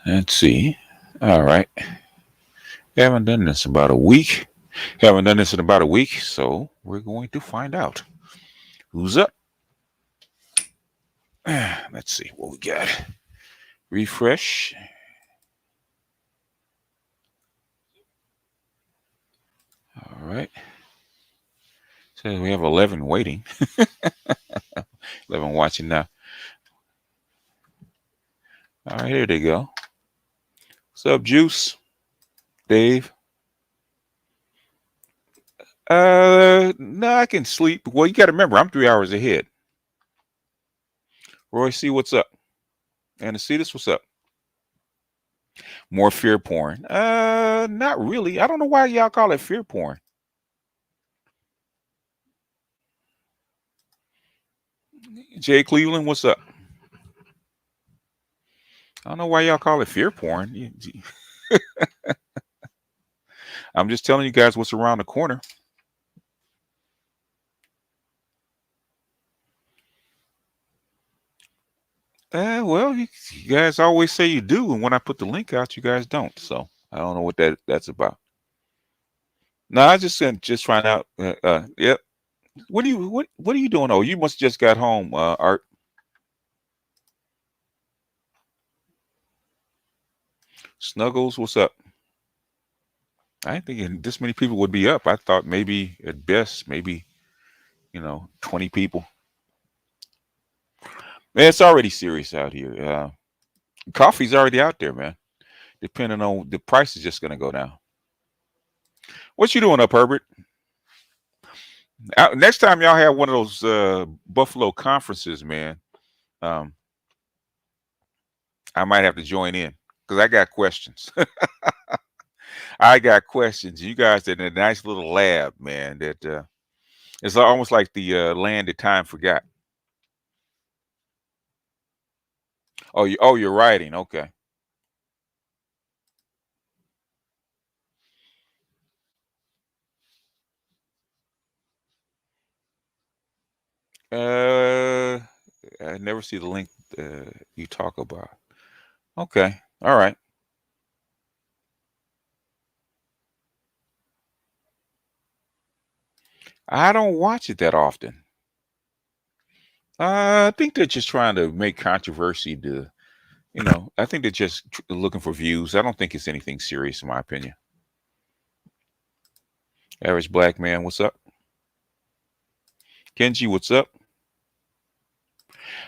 Let's see. All right. Haven't done this about a week. Haven't done this in about a week, so we're going to find out who's up. Let's see what we got. Refresh. All right. So we have 11 waiting. 11 watching now. All right, here they go. What's up, Juice? Dave? No, I can sleep. Well, you got to remember, I'm 3 hours ahead. Roy C, what's up? Anacetus, what's up? More fear porn? Not really. I don't know why y'all call it fear porn. Jay Cleveland, what's up? I don't know why y'all call it fear porn. I'm just telling you guys what's around the corner. Well, you guys always say you do, and when I put the link out, you guys don't. So I don't know what that's about. No, I just find out. Yep. What are you doing? Oh, you must just got home, Art. Snuggles, what's up? I didn't think this many people would be up. I thought maybe at best, maybe 20 people. Man, it's already serious out here. Coffee's already out there, man. Depending on the price is just gonna go down. What you doing up, Herbert? Next time y'all have one of those Buffalo conferences, man, um, I might have to join in because I got questions. I got questions. You guys did a nice little lab, man. That it's almost like the land that time forgot. You're writing. Okay. Uh, I never see the link you talk about. Okay. All right. I don't watch it that often. I think they're just trying to make controversy to, I think they're just looking for views. I don't think it's anything serious, in my opinion. Average black man, what's up? Kenji, what's up?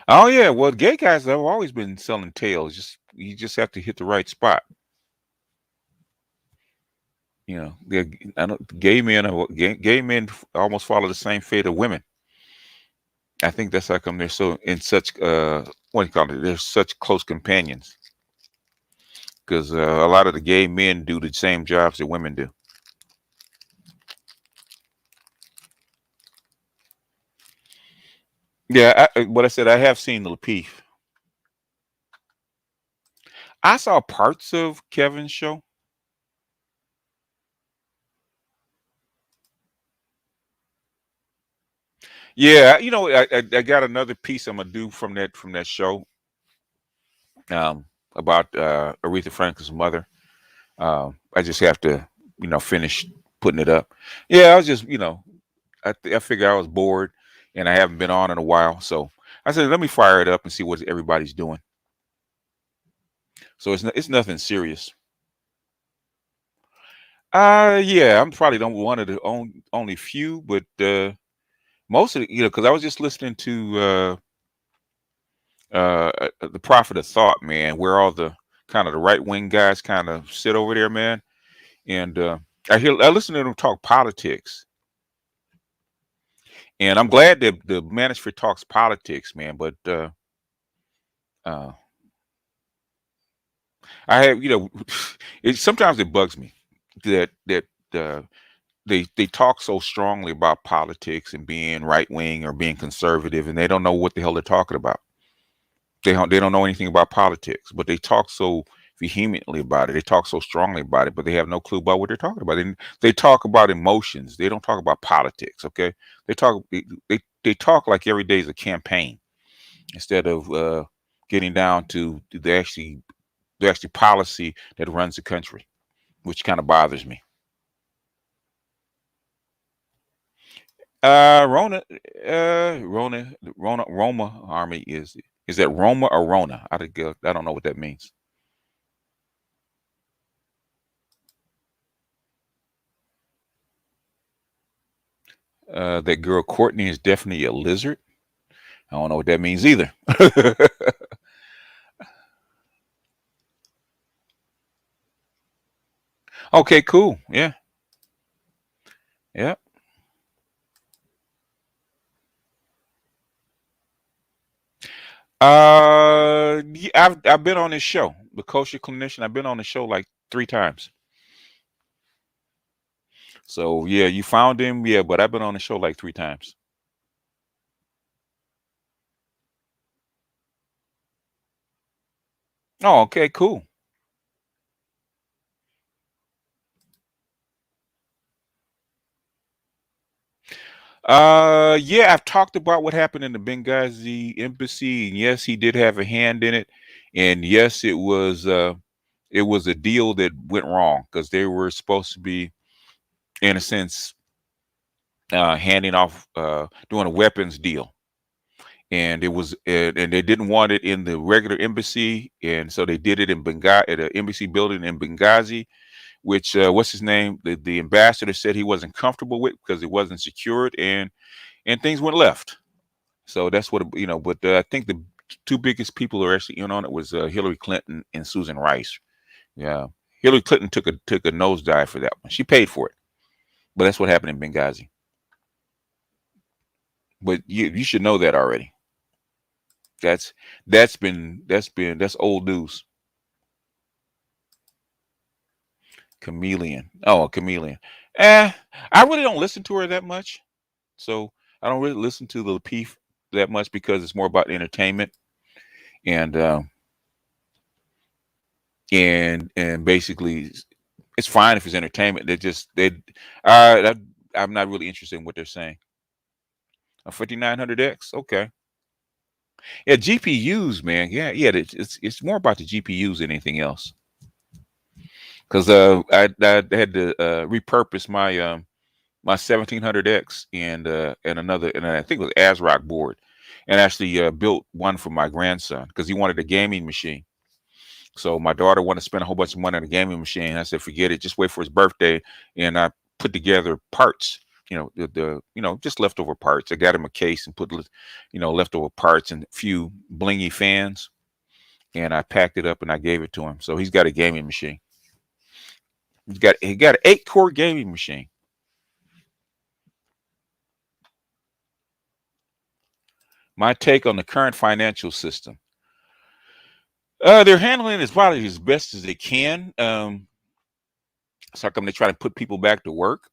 Oh yeah, well, gay guys have always been selling tails. Just you just have to hit the right spot. I don't, gay men almost follow the same fate of women. I think that's how come they're so in such what do you call it? They're such close companions because a lot of the gay men do the same jobs that women do. Yeah, what I said, I have seen the Lapeef. I saw parts of Kevin's show. Yeah, I got another piece I'm gonna do from that show about Aretha Franklin's mother. I just have to finish putting it up. Yeah, I was just I figured I was bored and I haven't been on in a while, so I said let me fire it up and see what everybody's doing. So it's nothing serious. Yeah, I'm probably don't one of the only few, but most of the because I was just listening to the Prophet of Thought, man, where all the kind of the right wing guys kind of sit over there, man, and I listen to them talk politics, and I'm glad that the manosphere talks politics, man, but uh, I have it sometimes it bugs me that uh, they talk so strongly about politics and being right wing or being conservative, and they don't know what the hell they're talking about. They don't know anything about politics, but they talk so vehemently about it. They talk so strongly about it, but they have no clue about what they're talking about. They talk about emotions. They don't talk about politics. Okay, they talk like every day is a campaign instead of getting down to the actually policy that runs the country, which kind of bothers me. Rona, Roma army is that Roma or Rona? I don't know what that means. That girl Courtney is definitely a lizard. I don't know what that means either. Okay, cool. Yeah, yeah. Yeah, I've been on this show, the Kosher Clinician. I've been on the show like 3 times. So yeah, you found him, yeah, but I've been on the show like 3 times. Oh, okay, cool. Yeah, I've talked about what happened in the Benghazi embassy, and yes, he did have a hand in it, and yes, it was a deal that went wrong because they were supposed to be, in a sense, handing off, doing a weapons deal, and and they didn't want it in the regular embassy, and so they did it in Benghazi, at an embassy building in Benghazi, which what's his name? The ambassador said he wasn't comfortable with because it wasn't secured, and things went left. So that's what But I think the two biggest people who are actually in on it was Hillary Clinton and Susan Rice. Yeah, Hillary Clinton took a nosedive for that one. She paid for it, but that's what happened in Benghazi. But you should know that already. That's that's old news. Chameleon. Oh, a chameleon. Eh, I really don't listen to her that much. So I don't really listen to the Peef that much because it's more about entertainment and and basically it's fine if it's entertainment. I'm not really interested in what they're saying. A 5900X, okay. Yeah, GPUs, man. Yeah, yeah. It's more about the GPUs than anything else. Because I had to repurpose my 1700X and another, and I think it was ASRock board, and actually built one for my grandson because he wanted a gaming machine. So my daughter wanted to spend a whole bunch of money on a gaming machine. I said, forget it, just wait for his birthday. And I put together parts, just leftover parts. I got him a case and put, leftover parts and a few blingy fans. And I packed it up and I gave it to him. So he's got a gaming machine. He got an 8-core gaming machine. My take on the current financial system. They're handling it probably as best as they can. So how come they try to put people back to work?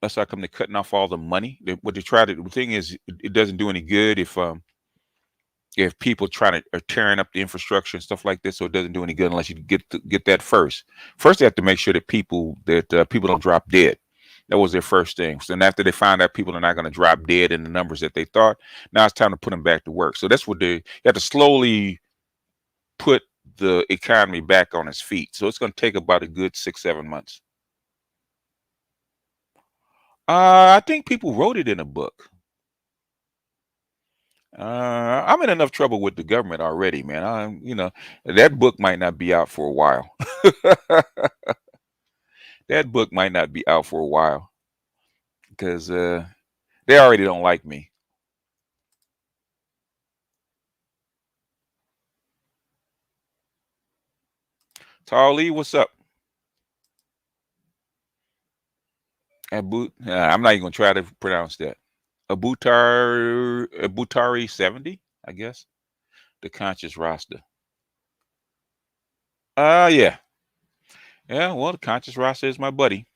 That's how come they're cutting off all the money. What they try to The thing is, it doesn't do any good if people try to are tearing up the infrastructure and stuff like this. So it doesn't do any good unless you get that first. First, they have to make sure that people don't drop dead. That was their first thing. So then after they find out people are not going to drop dead in the numbers that they thought, now it's time to put them back to work. So that's what you have to slowly put the economy back on its feet. So it's going to take about a good 6, 7 months. I think people wrote it in a book. I'm in enough trouble with the government already, man. That book might not be out for a while. That book might not be out for a while because they already don't like me. Tali, what's up? I'm not even gonna try to pronounce that. Abutari 70, I guess. The conscious roster. Yeah. Yeah, well, the conscious roster is my buddy.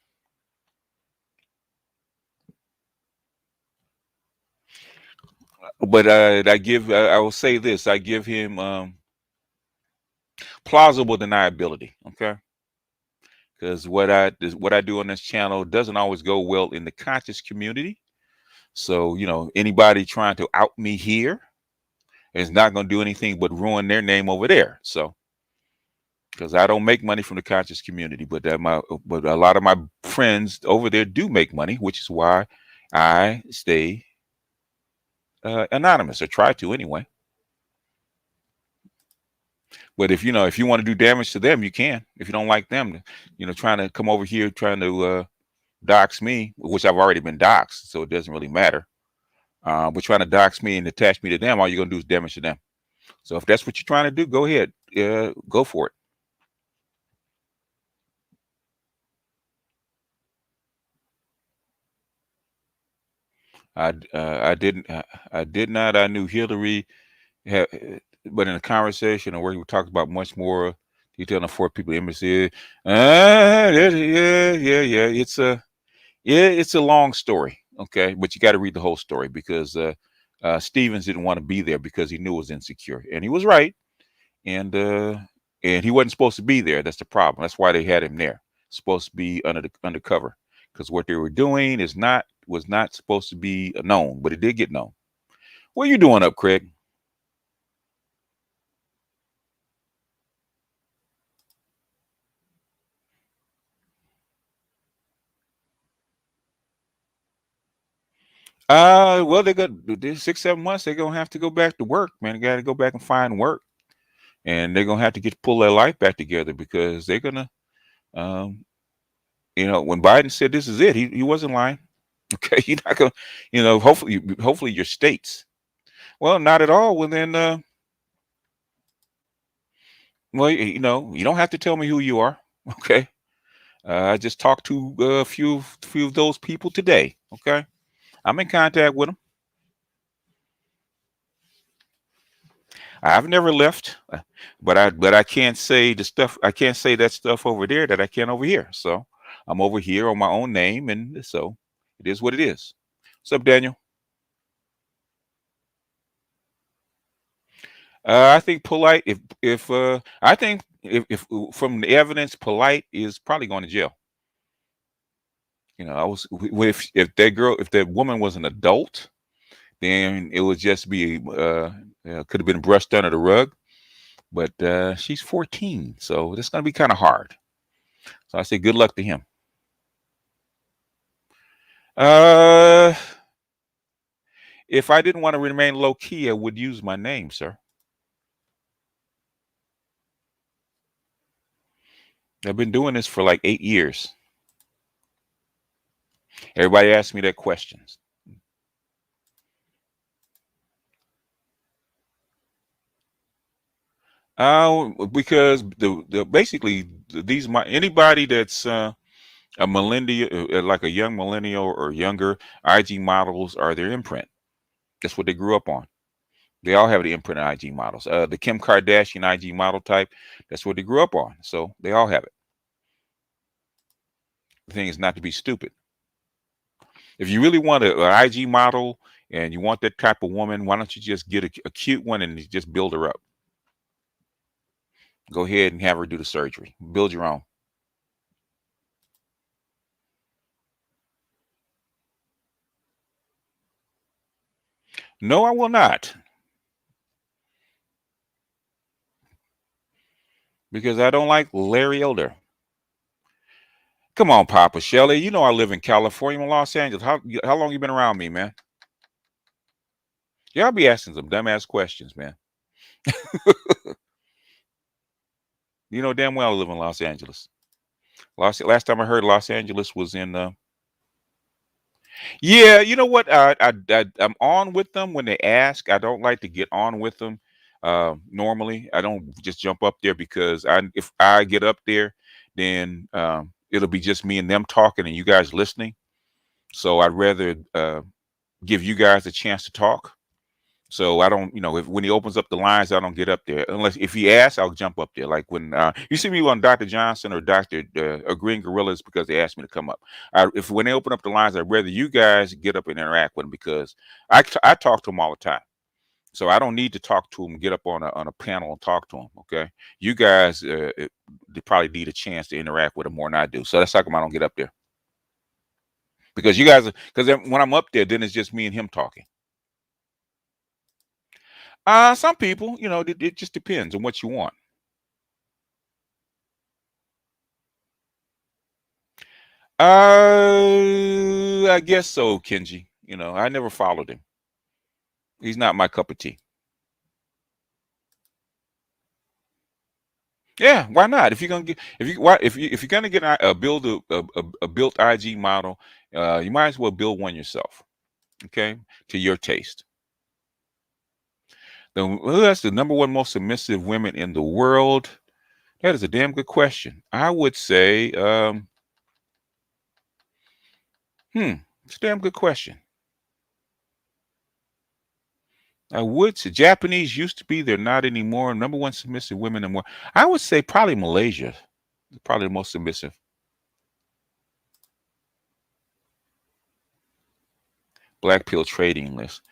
But I will say this, I give him plausible deniability, okay? Because what I do on this channel doesn't always go well in the conscious community. So, anybody trying to out me here is not going to do anything but ruin their name over there. So because I don't make money from the conscious community, but a lot of my friends over there do make money, which is why I stay anonymous, or try to anyway. But if you want to do damage to them, you can. If you don't like them, trying to come over here trying to dox me, which I've already been doxed, so it doesn't really matter. But trying to dox me and attach me to them, all you're gonna do is damage to them. So if that's what you're trying to do, go ahead, go for it. I didn't. I did not. I knew Hillary, had, but in a conversation where he talked about much more detail on four people embassy. Yeah. It's a long story. Okay, but you got to read the whole story because Stevens didn't want to be there because he knew it was insecure, and he was right. And he wasn't supposed to be there. That's the problem. That's why they had him there. Supposed to be undercover, because what they were doing was not supposed to be known, but it did get known. What are you doing up, Craig? Well, they got 6, 7 months. They're gonna have to go back to work, man. They got to go back and find work, and they're gonna have to pull their life back together because they're gonna, um, when Biden said this is it, he wasn't lying. Okay, you're not gonna, hopefully your states. Well, not at all. Well, then, well, you don't have to tell me who you are. Okay, I just talked to a few of those people today. Okay, I'm in contact with them. I've never left, but I can't say the stuff. I can't say that stuff over there that I can over here. So I'm over here on my own name, and so it is what it is. What's up, Daniel? I think polite. If I think if from the evidence, polite is probably going to jail. I was if that girl, if that woman was an adult, then it would just be could have been brushed under the rug. But she's 14, so it's going to be kind of hard. So I say good luck to him. Uh, if I didn't want to remain low key, I would use my name, sir. I've been doing this for like 8 years. Everybody asks me that questions. Because basically these anybody that's a millennial, like a young millennial or younger, IG models are their imprint. That's what they grew up on. They all have the imprint of IG models. The Kim Kardashian IG model type, that's what they grew up on. So they all have it. The thing is not to be stupid. If you really want an IG model and you want that type of woman, why don't you just get a cute one and just build her up? Go ahead and have her do the surgery. Build your own. No, I will not, because I don't like Larry Elder. Come on, Papa Shelley. You know I live in California, I'm in Los Angeles. How long you been around me, man? Yeah, I'll be asking some dumbass questions, man. You know damn well I live in Los Angeles. Last time I heard, Los Angeles was in. Yeah, you know what? I'm on with them when they ask. I don't like to get on with them. Normally, I don't just jump up there because if I get up there, then it'll be just me and them talking and you guys listening. So I'd rather give you guys a chance to talk. So I don't, if when he opens up the lines, I don't get up there unless if he asks, I'll jump up there. Like when you see me on Dr. Johnson or Dr. Green Gorillas because they asked me to come up. If when they open up the lines, I'd rather you guys get up and interact with them because I talk to them all the time. So I don't need to talk to them, get up on a panel and talk to them. Okay, you guys they probably need a chance to interact with them more than I do. So that's how come I don't get up there because you guys because when I'm up there, then it's just me and him talking. Some people, it just depends on what you want. I guess so, Kenji. You know, I never followed him. He's not my cup of tea. Yeah, why not? If you're gonna get, if you why if you're gonna get build a built IG model, you might as well build one yourself. Okay, to your taste. Who has the number one most submissive women in the world? That is a damn good question. I would say, it's a damn good question. I would say Japanese used to be, they're not anymore. Number one submissive women in the world. I would say probably Malaysia, probably the most submissive. Black pill trading list.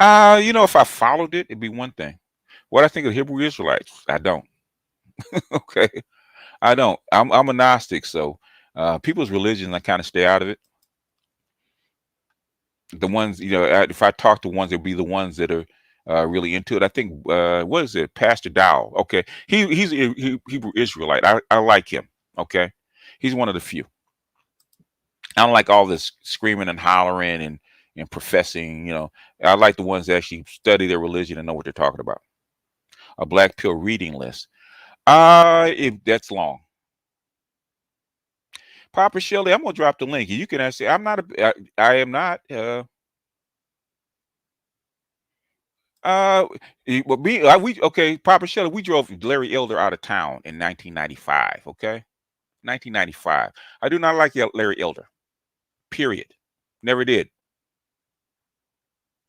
You know, if I followed it, it'd be one thing. What I think of Hebrew Israelites, I don't. Okay, I don't. I'm a Gnostic, so people's religion, I kind of stay out of it. The ones, you know, if I talk to ones, it'd be the ones that are really into it. I think what is it, Pastor Dow? Okay, he's a Hebrew Israelite. I like him. Okay, he's one of the few. I don't like all this screaming and hollering and professing. You know, I like the ones that actually study their religion and know what they're talking about. A black pill reading list. If that's long. Papa Shelley, I'm gonna drop the link. You can ask. I'm not a. I am not. Uh, well, we okay. Papa Shelley, we drove Larry Elder out of town in 1995. Okay, 1995. I do not like Larry Elder. Period. Never did.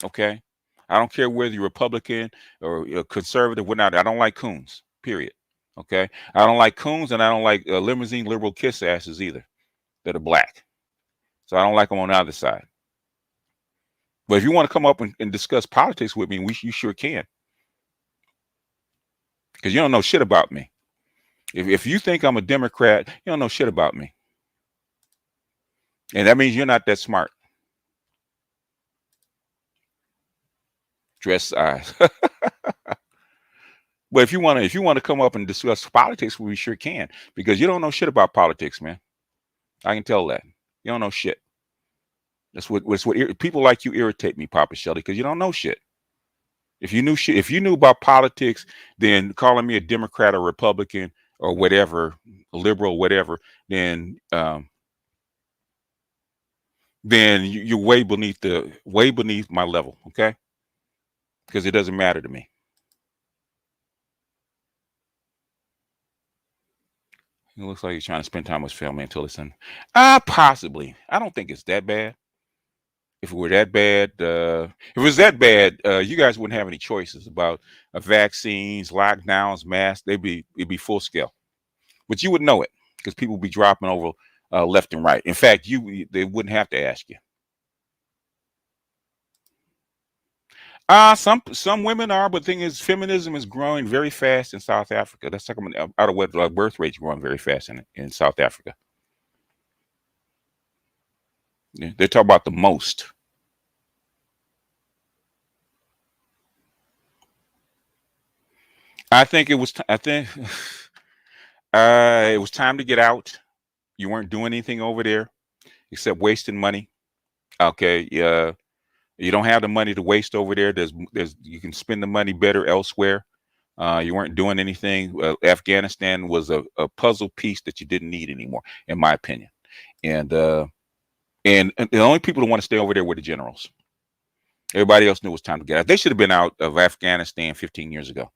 Okay. I don't care whether you're Republican or you're conservative. We're not. I don't like coons. Period. Okay. I don't like coons, and I don't like limousine liberal kiss asses either that are black. So I don't like them on the other side. But if you want to come up and discuss politics with me, you sure can. Because you don't know shit about me. If you think I'm a Democrat, you don't know shit about me. And that means you're not that smart. Dress size. But if you want to come up and discuss politics, we sure can. Because you don't know shit about politics, man. I can tell that. You don't know shit. That's what people like you irritate me, Papa Shelley, because you don't know shit. If you knew shit, if you knew about politics, then calling me a Democrat or Republican or whatever, a liberal, whatever, then you're way beneath my level, okay? Because it doesn't matter to me. It looks like he's trying to spend time with his family until it's in. Possibly. I don't think it's that bad. If it were that bad, if it was that bad, you guys wouldn't have any choices about vaccines, lockdowns, masks. It'd be full scale, but you would know it because people would be dropping over left and right. In fact, they wouldn't have to ask you. Some women are, but the thing is, feminism is growing very fast in South Africa. That's talking about out of what birth rates growing very fast in South Africa. Yeah, they talk about the most. I think it was. I think it was time to get out. You weren't doing anything over there except wasting money. Okay, yeah, you don't have the money to waste over there. There's you can spend the money better elsewhere. You weren't doing anything. Afghanistan was a puzzle piece that you didn't need anymore, in my opinion. And and the only people who want to stay over there were the generals. Everybody else knew it was time to get out. They should have been out of Afghanistan 15 years ago.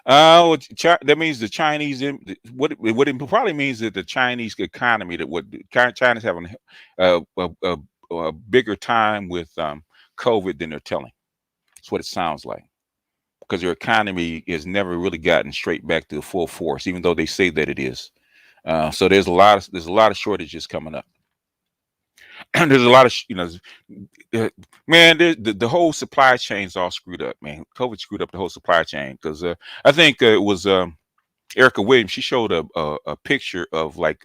That means the Chinese. What it probably means that the Chinese economy, that what China's having a bigger time with COVID than they're telling. That's what it sounds like, because their economy has never really gotten straight back to full force, even though they say that it is. So there's a lot of shortages coming up. There's a lot of man. The whole supply chain's all screwed up, man. COVID screwed up the whole supply chain because I think it was Erica Williams. She showed a picture of like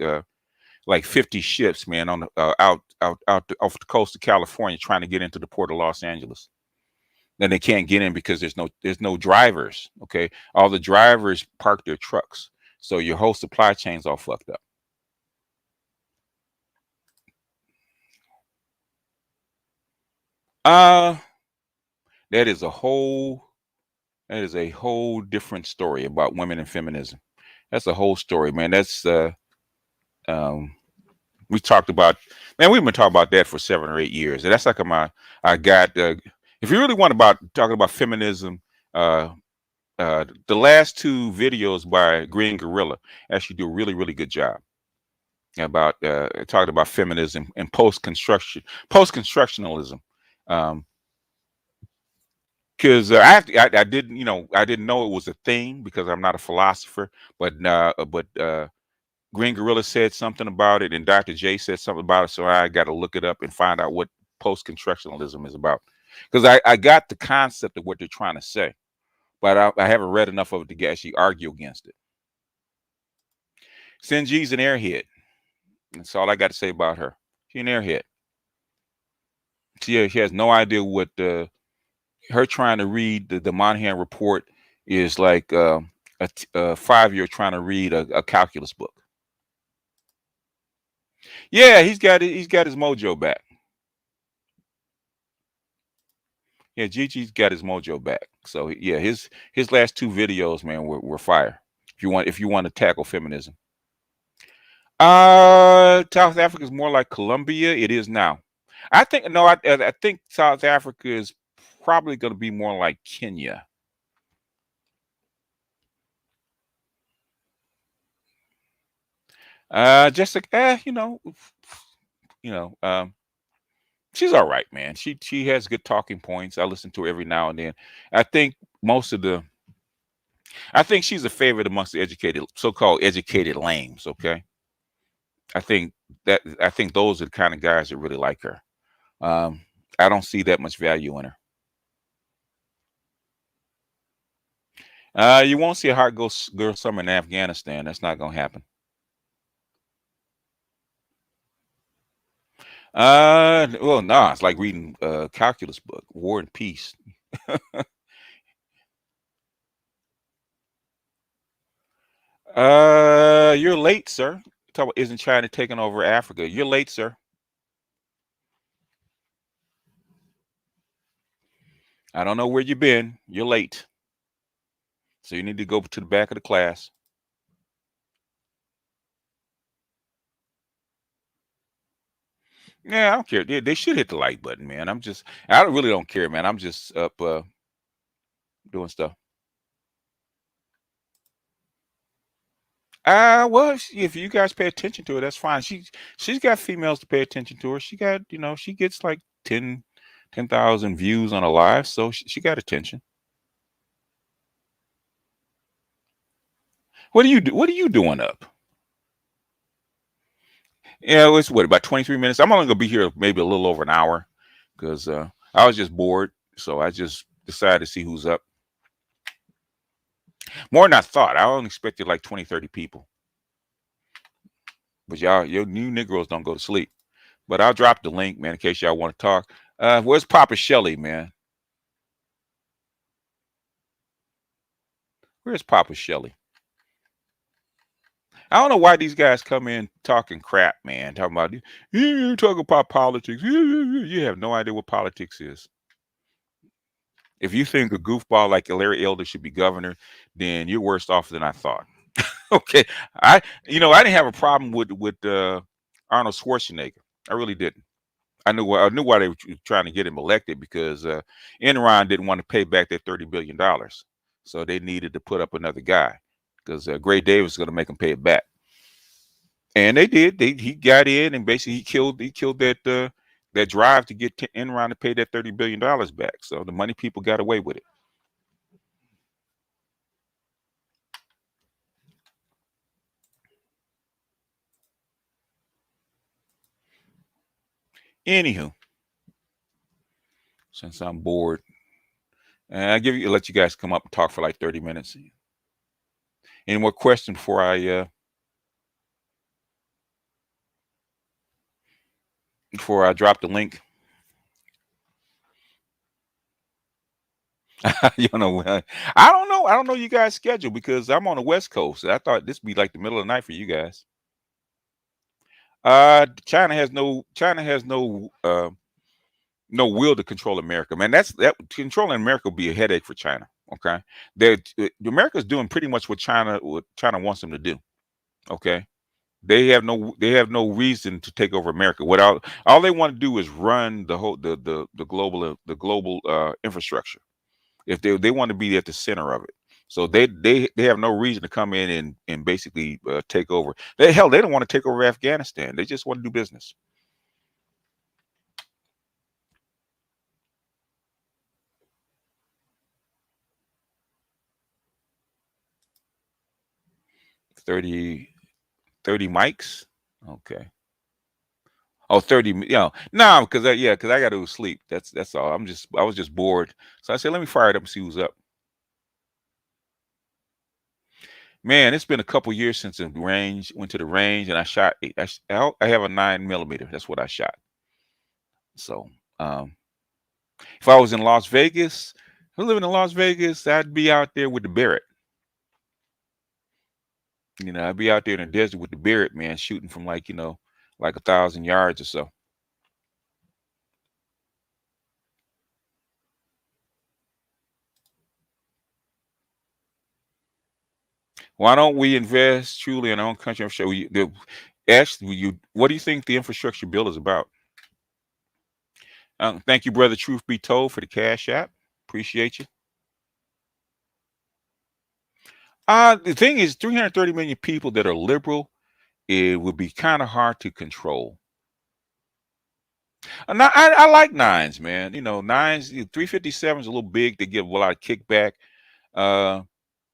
50 ships, man, on the off the coast of California trying to get into the port of Los Angeles. Then they can't get in because there's no drivers. Okay, all the drivers park their trucks, so your whole supply chain's all fucked up. Uh, that is a whole different story about women and feminism. That's a whole story, man. That's um we talked about, man, we've been talking about that for 7 or 8 years. And that's like I got if you really want about talking about feminism, uh the last two videos by Green Gorilla actually do a really, really good job about talking about feminism and post constructionalism. Um, because I didn't, I didn't know it was a thing because I'm not a philosopher, but Green Gorilla said something about it, and Dr. J said something about it, so I got to look it up and find out what post constructionalism is about. Because I got the concept of what they're trying to say, but I haven't read enough of it to actually argue against it. Sinji's an airhead. That's all I got to say about her. She's an airhead. She has no idea what her trying to read the Monahan report is like a 5-year trying to read a calculus book. Yeah, he's got his mojo back. Yeah, Gigi's got his mojo back. So yeah, his last two videos, man, were fire. If you want to tackle feminism. South Africa is more like Colombia. It is now. I think no, I think South Africa is probably going to be more like Kenya. Jessica, you know, um, she's all right, man. She has good talking points. I listen to her every now and then. I think most of the, I think she's a favorite amongst the educated, so-called educated lames. Okay, I think those are the kind of guys that really like her. Um, I don't see that much value in her. You won't see a hot girl summer in Afghanistan. That's not gonna happen. Well, no, it's like reading a calculus book, War and Peace. You're late, sir. Talk about isn't China taking over Africa? You're late, sir. I don't know where you've been. You're late, so you need to go to the back of the class. Yeah, I don't care. They should hit the like button, man. I really don't care, man. I'm just up doing stuff. Well, if you guys pay attention to her, that's fine. She's got females to pay attention to her. She got, she gets like 10,000 views on a live, so she got attention. What do you do? What are you doing up? Yeah, it's what, about 23 minutes. I'm only gonna be here maybe a little over an hour because I was just bored, so I just decided to see who's up. More than I thought. I only expected like 20, 30 people, but your new Negroes don't go to sleep. But I'll drop the link, man, in case y'all want to talk. Where's Papa Shelley, man? Where's Papa Shelley? I don't know why these guys come in talking crap, man. Talking about you talking about politics. You have no idea what politics is. If you think a goofball like Larry Elder should be governor, then you're worse off than I thought. Okay, I didn't have a problem with Arnold Schwarzenegger. I really didn't. I knew why they were trying to get him elected because Enron didn't want to pay back their $30 billion, so they needed to put up another guy because Gray Davis was going to make him pay it back. And they did. He got in and basically he killed that drive to get Enron to pay that $30 billion back. So the money people got away with it. Anywho, since I'm bored, and let you guys come up and talk for like 30 minutes. Any more questions before I drop the link? You know, I don't know. I don't know you guys' schedule because I'm on the West Coast. I thought this would be like the middle of the night for you guys. China has no no will to control America, man. That controlling America will be a headache for China. Okay, America's doing pretty much what China wants them to do. Okay, they have no reason to take over America. All they want to do is run the global infrastructure. If they want to be at the center of it, so they have no reason to come in and basically take over. They don't want to take over Afghanistan. They just want to do business. 30 30 mics. Okay. Oh, 30. No, because I got to sleep. That's all. I was just bored. So I said, let me fire it up and see who's up. Man, it's been a couple years since the range went to the range and I shot. I have a 9 millimeter. That's what I shot. So, um, if I was in Las Vegas, if I living in Las Vegas, I'd be out there with the Barrett. I'd be out there in the desert with the Barrett, man, shooting from like 1,000 yards or so. Why don't we invest truly in our own country? I'm sure actually, what do you think the infrastructure bill is about? Thank you, brother. Truth be told, for the cash app. Appreciate you. The thing is, 330 million people that are liberal, it would be kind of hard to control. I like nines, man. Nines, 357 is a little big. They give a lot of kickback. Uh,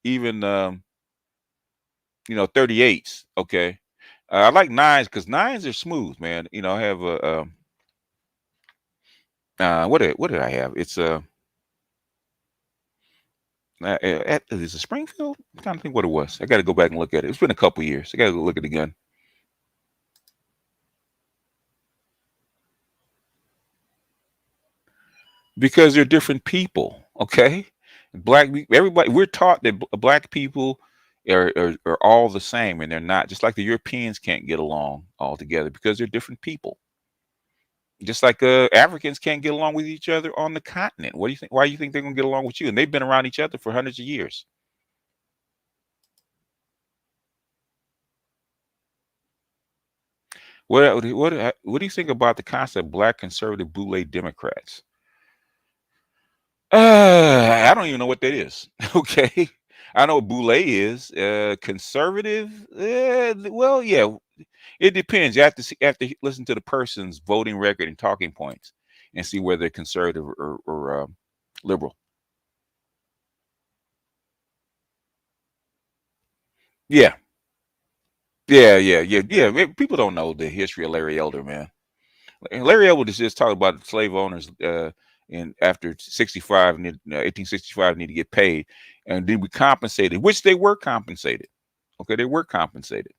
even 38s. Okay. I like nines because nines are smooth, man. I have what did I have? It's is it Springfield? I'm trying to think what it was. I got to go back and look at it. It's been a couple years. I got to go look at it again. Because they're different people. Okay, everybody. We're taught that black people are all the same, and they're not. Just like the Europeans can't get along all together because they're different people. Just like Africans can't get along with each other on the continent. What do you think? Why do you think they're gonna get along with you? And they've been around each other for hundreds of years. What do you think about the concept of black conservative boule Democrats? I don't even know what that is. Okay, I know what boule is. Conservative. Well, yeah, it depends. You have to listen to the person's voting record and talking points, and see whether they're conservative or liberal. Yeah, yeah. People don't know the history of Larry Elder, man. And Larry Elder just talked about slave owners in after 65, 1865, need to get paid, and then we compensated, which they were compensated. Okay, they were compensated,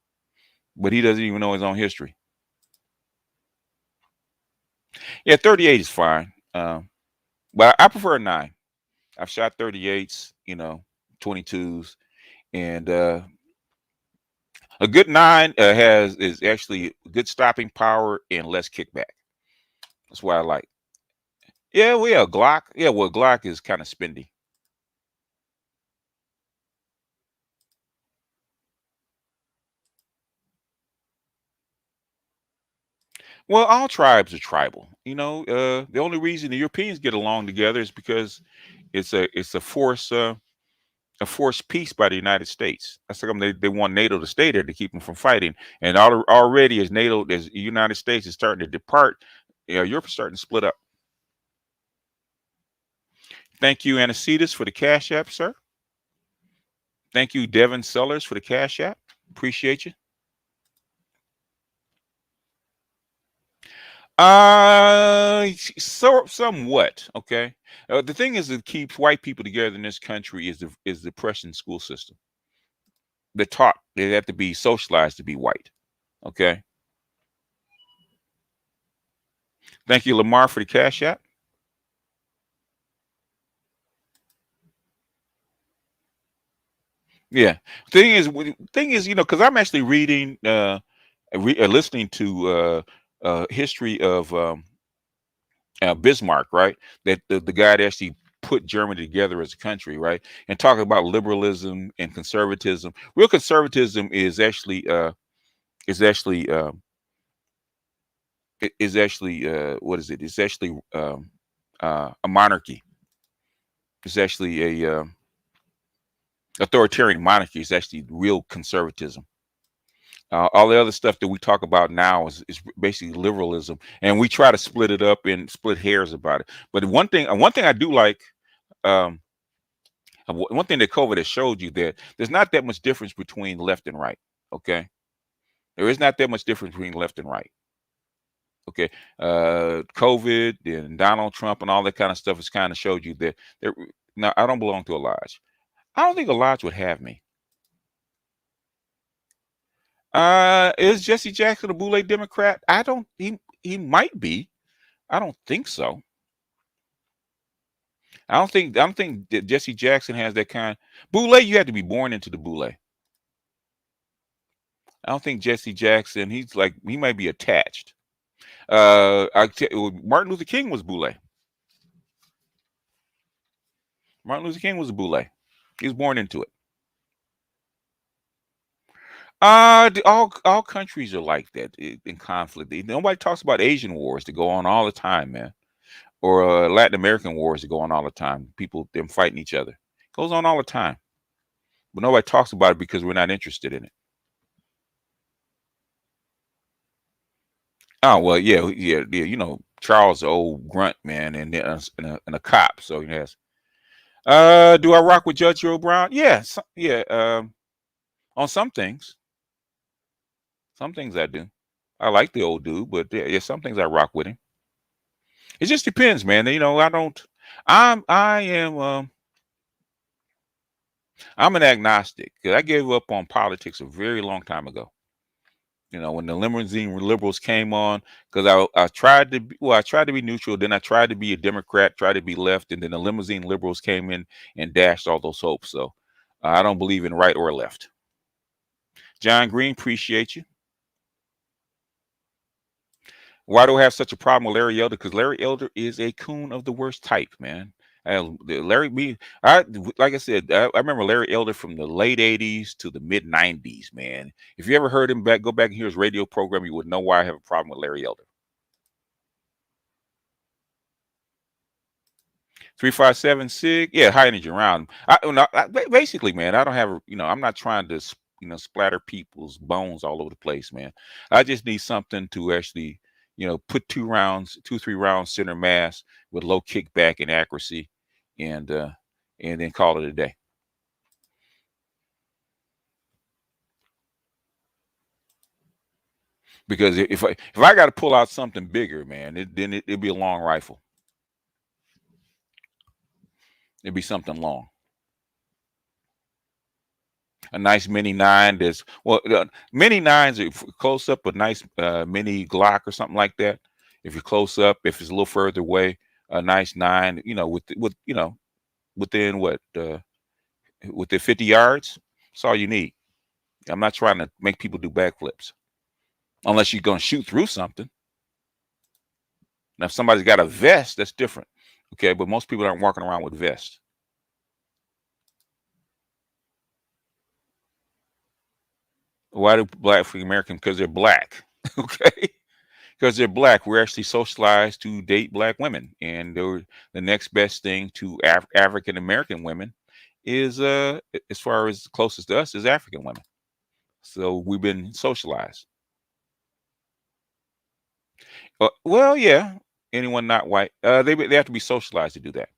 but he doesn't even know his own history. Yeah, 38 is fine, but I prefer a nine. I've shot 38s, 22s, and a good nine is actually good stopping power and less kickback. That's why I like. Yeah, well, yeah, Glock. Yeah, well, Glock is kind of spendy. Well, all tribes are tribal. The only reason the Europeans get along together is because it's a forced peace by the United States. That's how come they want NATO to stay there to keep them from fighting. And already as the United States is starting to depart, Europe's starting to split up. Thank you, Anacetus, for the cash app, sir. Thank you, Devin Sellers, for the cash app. Appreciate you. Somewhat. Okay. The thing is that keeps white people together in this country is the Prussian school system. They're taught they have to be socialized to be white. Okay. Thank you, Lamar, for the cash app. Yeah. Thing is, because I'm actually reading, listening to history of Bismarck, right? That the guy that actually put Germany together as a country, right? And talking about liberalism and conservatism. Real conservatism is actually is actually what is it? It's actually a monarchy. It's actually a authoritarian monarchy. It's actually real conservatism. All the other stuff that we talk about now is basically liberalism, and we try to split it up and split hairs about it. But one thing I do like, um, one thing that COVID has showed you, that there's not that much difference between left and right. Okay, there is not that much difference between left and right. Okay, COVID and Donald Trump and all that kind of stuff has kind of showed you that there. Now, I don't belong to a lodge. I don't think a lodge would have me. Is Jesse Jackson a Boule Democrat? I don't. He might be. I don't think so. I don't think that Jesse Jackson has that kind. Boule, you have to be born into the Boule. I don't think Jesse Jackson. He's like, he might be attached. Martin Luther King was Boule. Martin Luther King was a Boule. He was born into it. All countries are like that in conflict. Nobody talks about Asian wars that go on all the time, man, or Latin American wars that go on all the time. People them fighting each other. It goes on all the time, but nobody talks about it because we're not interested in it. Oh well, yeah, yeah, yeah. You know, Charles, the old grunt man, and then and a cop. So yes. Do I rock with Judge Joe Brown? Yeah, yeah. On some things I do. I like the old dude, but yeah, yeah, some things I rock with him. It just depends, man. You know, I don't. I am. I'm an agnostic because I gave up on politics a very long time ago. You know, when the limousine liberals came on, because I tried to be, well, I tried to be neutral, then I tried to be a Democrat, tried to be left, and then the limousine liberals came in and dashed all those hopes. So I don't believe in right or left. John Green, appreciate you. Why do I have such a problem with Larry Elder? Because Larry Elder is a coon of the worst type, man. Larry me, like I said, I remember Larry Elder from the late '80s to the mid '90s, man. If you ever heard him go back and hear his radio program, you would know why I have a problem with Larry Elder. 3576, yeah, high energy around. Basically, man, I don't have, I'm not trying to, splatter people's bones all over the place, man. I just need something to actually, put 2, 3 rounds center mass with low kickback and accuracy, and uh, and then call it a day. Because if I got to pull out something bigger, man, it'd be a long rifle. It'd be something long. A nice mini nine. That's well, mini nines are close up. A nice mini Glock or something like that. If you're close up, if it's a little further away, a nice nine. Within what within 50 yards. That's all you need. I'm not trying to make people do backflips unless you're gonna shoot through something. Now, if somebody's got a vest, that's different. Okay, but most people aren't walking around with vests. Why do Black African American? Because they're black. Okay, because they're black. We're actually socialized to date black women, and the next best thing to African American women is, as far as closest to us, is African women. So we've been socialized. Well, yeah, anyone not white, they have to be socialized to do that.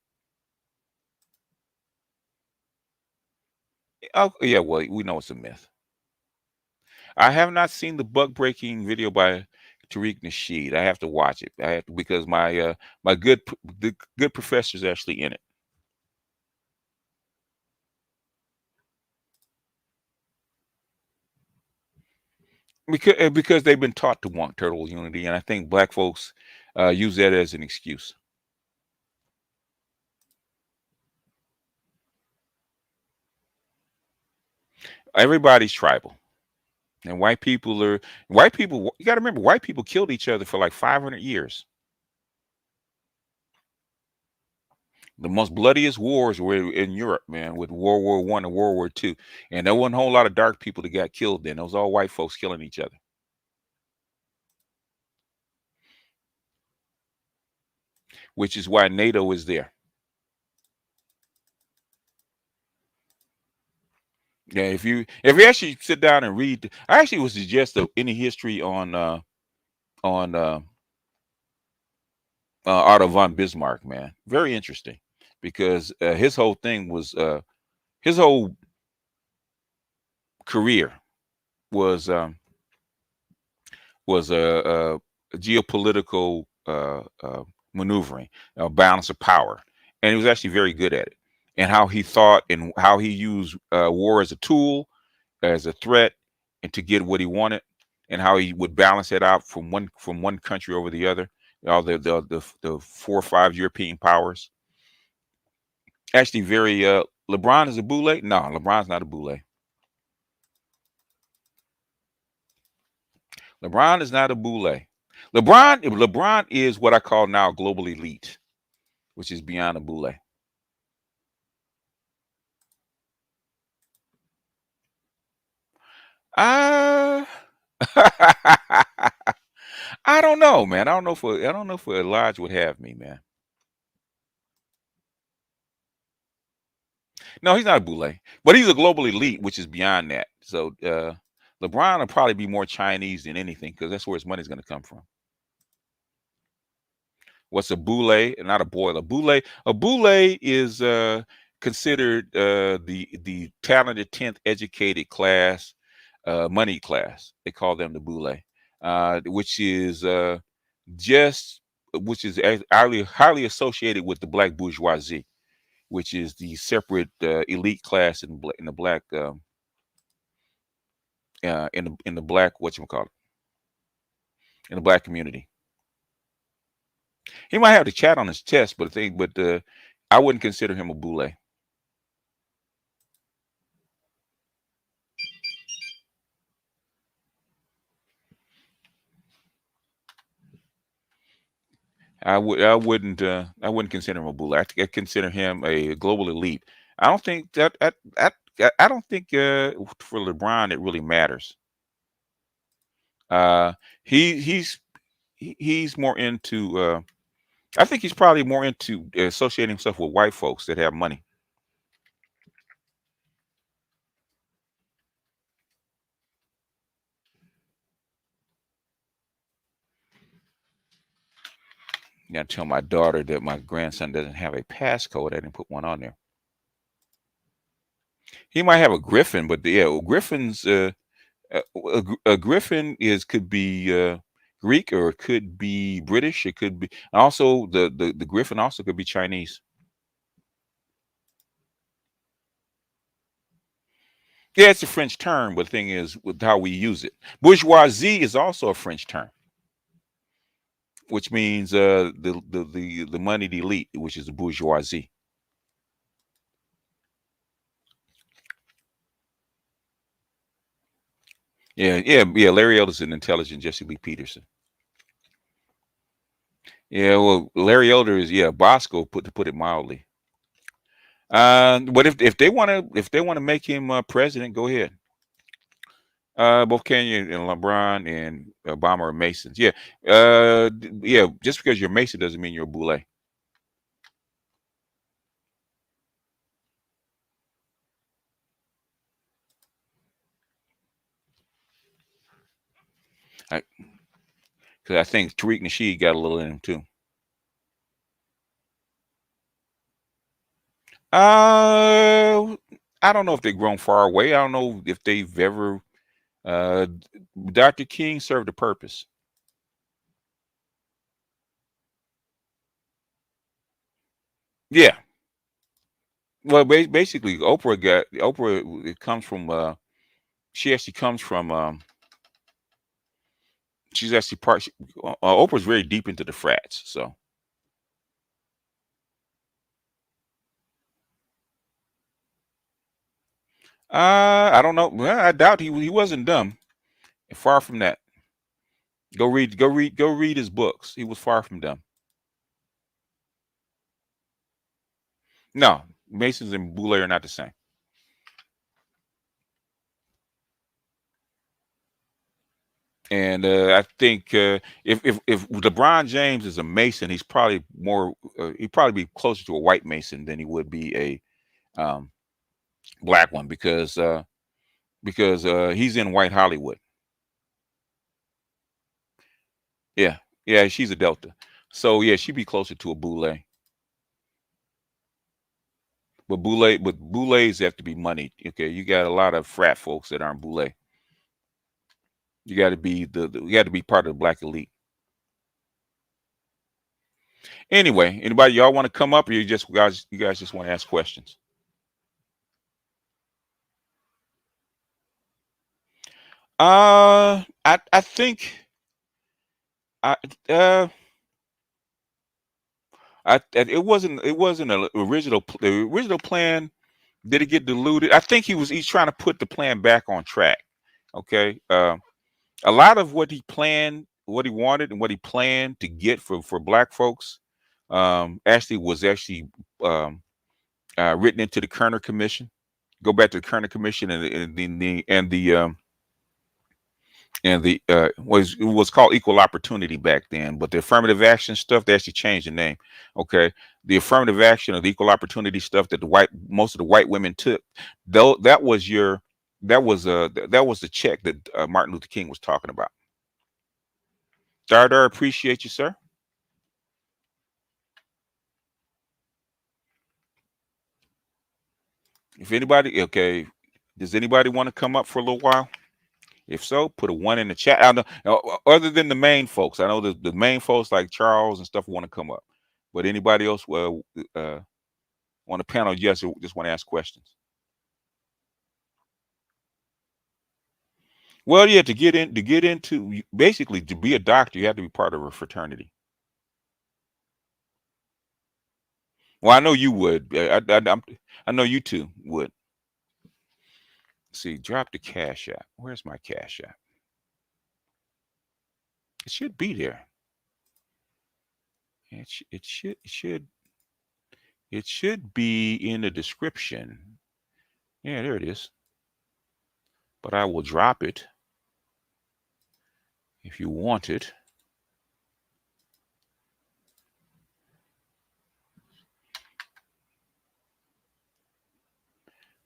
Oh, yeah, well, we know it's a myth. I have not seen the buck breaking video by Tariq Nasheed. I have to watch it. I have to, because my the good professor's actually in it. Because they've been taught to want turtle unity, and I think black folks use that as an excuse. Everybody's tribal, and white people. You got to remember, white people killed each other for like 500 years. The most bloodiest wars were in Europe, man, with World War I and World War II, and there wasn't a whole lot of dark people that got killed then. It was all white folks killing each other, which is why NATO is there. Yeah, if you actually sit down and read, I actually would suggest any history on Otto von Bismarck, man. Very interesting, because his whole thing was his whole career was a geopolitical maneuvering, balance of power, and he was actually very good at it. And how he thought and how he used war as a tool, as a threat, and to get what he wanted, and how he would balance it out from one country over the other. All the 4 or 5 European powers. Actually, very LeBron is a boule. No, LeBron's not a boule. LeBron is not a boule. LeBron is what I call now global elite, which is beyond a boule. Uh I don't know, man. I don't know if Elijah would have me, man. No, he's not a boule, but he's a global elite, which is beyond that. So LeBron will probably be more Chinese than anything, because that's where his money's going to come from. What's a boule? Not a boiler. A boule is considered the talented 10th educated class, money class. They call them the boule, which is just which is highly associated with the black bourgeoisie, which is the separate elite class in the black in the black whatchamacallit, in the black community. He might have the chat on his chest, but I wouldn't consider him a boule. I wouldn't consider him a boule. I consider him a global elite. I don't think I don't think for LeBron it really matters. Uh, he he's he's more into. I think he's probably more into associating himself with white folks that have money. Yeah, tell my daughter that my grandson doesn't have a passcode. I didn't put one on there. He might have a griffin, but yeah, griffins. A griffin is could be Greek, or it could be British. It could be also the griffin also could be Chinese. Yeah, it's a French term, but the thing is with how we use it. Bourgeoisie is also a French term, which means the moneyed elite, which is the bourgeoisie. Yeah. Larry Elder's an intelligent Jesse Lee Peterson. Yeah, well, Larry Elder is, yeah, Bosco, to put it mildly. But if they want to make him president, go ahead. Both Kenya and LeBron and Obama are Masons. Yeah, yeah. Just because you're Mason doesn't mean you're a boule. Because I think Tariq Nasheed got a little in him too. Uh, I don't know if they've grown far away. I don't know if they've ever. Uh, Dr. King served a purpose. Yeah. Well, basically, Oprah. It comes from. She actually comes from. She's actually Oprah's very deep into the frats. So I don't know. Well, I doubt he wasn't dumb. Far from that. Go read his books. He was far from dumb. No, Masons and Boule are not the same. And I think if LeBron James is a Mason, he's probably more he'd probably be closer to a white Mason than he would be a um, black one because he's in white Hollywood. Yeah, yeah, she's a Delta, so yeah, she'd be closer to a Boule. But Boules have to be moneyed. Okay, you got a lot of frat folks that aren't Boule. You got to be you got to be part of the black elite. Anyway, anybody y'all want to come up, or you guys just want to ask questions? I think I it wasn't an original the original plan. Did it get diluted? I think he's trying to put the plan back on track. Okay, a lot of what he planned, what he wanted, and what he planned to get for black folks, actually was actually um, written into the Kerner Commission. Go back to the Kerner Commission and the was it was called equal opportunity back then, but the affirmative action stuff, they actually changed the name. Okay, the affirmative action or the equal opportunity stuff that most of the white women took, though that was the check that Martin Luther King was talking about. Dardar, appreciate you, sir. If anybody, okay, does anybody want to come up for a little while? If so, put a one in the chat. I know, other than the main folks, I know the main folks like Charles and stuff want to come up, but anybody else, uh, on the panel, yes, just want to ask questions. Well, yeah, to get into basically to be a doctor, you have to be part of a fraternity. Well, I know you would. I know you two would. See, drop the cash app. Where's my cash app? It should be there. It should be in the description. Yeah, there it is. But I will drop it if you want it.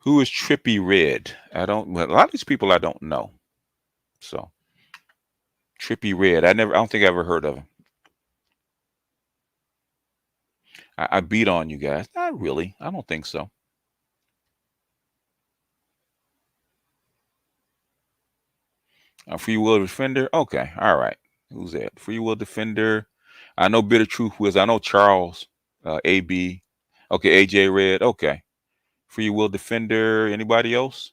Who is Trippy Red? Well, a lot of these people I don't know. So Trippy Red, I don't think I ever heard of him. I beat on you guys. Not really. I don't think so. Free Will Defender. Okay. All right. Who's that? Free Will Defender. I know Bitter Truth Wiz. I know Charles. AB. Okay. AJ Red. Okay. Free Will Defender. Anybody else?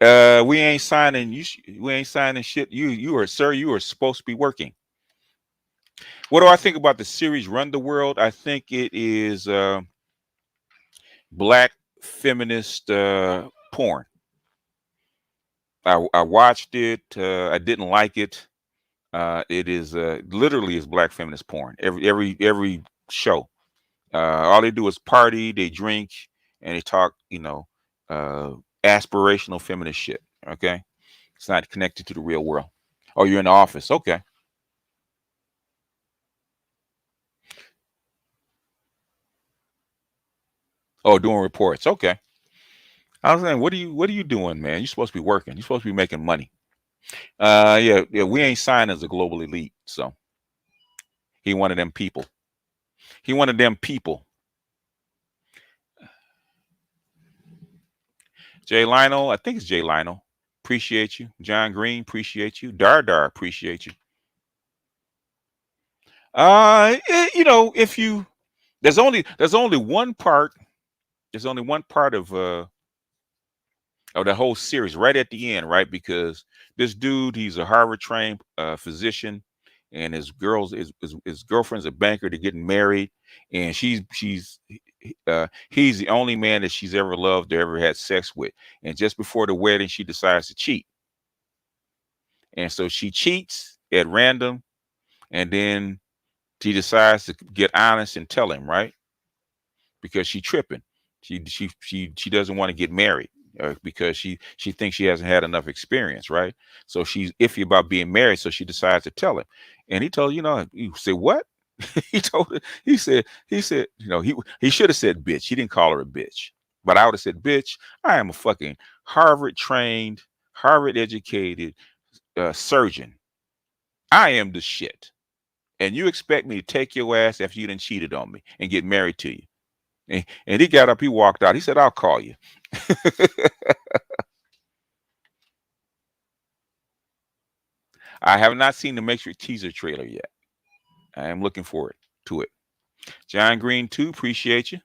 We ain't signing. We ain't signing shit. You are, sir. You are supposed to be working. What do I think about the series Run the World? I think it is black feminist porn. I watched it. I didn't like it. It is literally is black feminist porn. Every show. All they do is party, they drink, and they talk. Uh, aspirational feminist shit. Okay, it's not connected to the real world. Oh, you're in the office. Okay. Oh, doing reports. Okay. I was saying, what are you doing, man? You're supposed to be working. You're supposed to be making money. Yeah. We ain't signed as a global elite, so he wanted them people. He wanted them people. Jay Lionel, I think it's Jay Lionel. Appreciate you. John Green, appreciate you. Dar, appreciate you. If you there's only one part. There's only one part of the whole series right at the end, right? Because this dude, he's a Harvard trained physician, and his girlfriend's a banker. They're getting married, and he's the only man that she's ever loved or ever had sex with. And just before the wedding, she decides to cheat, and so she cheats at random, and then She decides to get honest and tell him, right? Because she tripping. She doesn't want to get married because she thinks she hasn't had enough experience, right? So she's iffy about being married, so she decides to tell him. And he told, you say what? He told her, he said, he should have said bitch. He didn't call her a bitch. But I would have said, bitch, I am a fucking Harvard trained, Harvard educated surgeon. I am the shit. And you expect me to take your ass after you done cheated on me and get married to you. And he got up, he walked out. He said, I'll call you. I have not seen the Matrix teaser trailer yet. I am looking forward to it. John Green 2, appreciate you.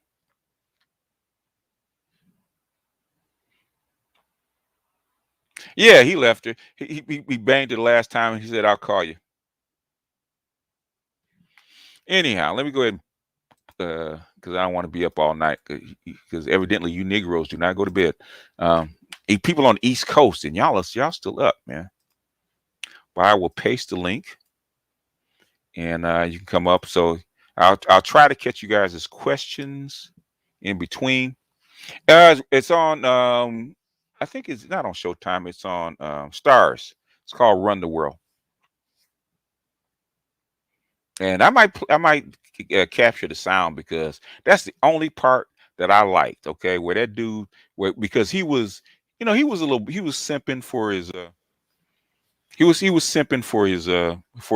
Yeah, he left her. He banged her the last time and he said, I'll call you. Anyhow, let me go ahead and because I don't want to be up all night because evidently you Negroes do not go to bed. People on the East Coast and y'all still up, man. But I will paste the link and you can come up. So I'll try to catch you guys' questions in between. It's on I think it's not on Showtime. It's on Stars. It's called Run the World. And I might capture the sound because that's the only part that I liked. Okay, where that dude, because he was simping for his he was simping for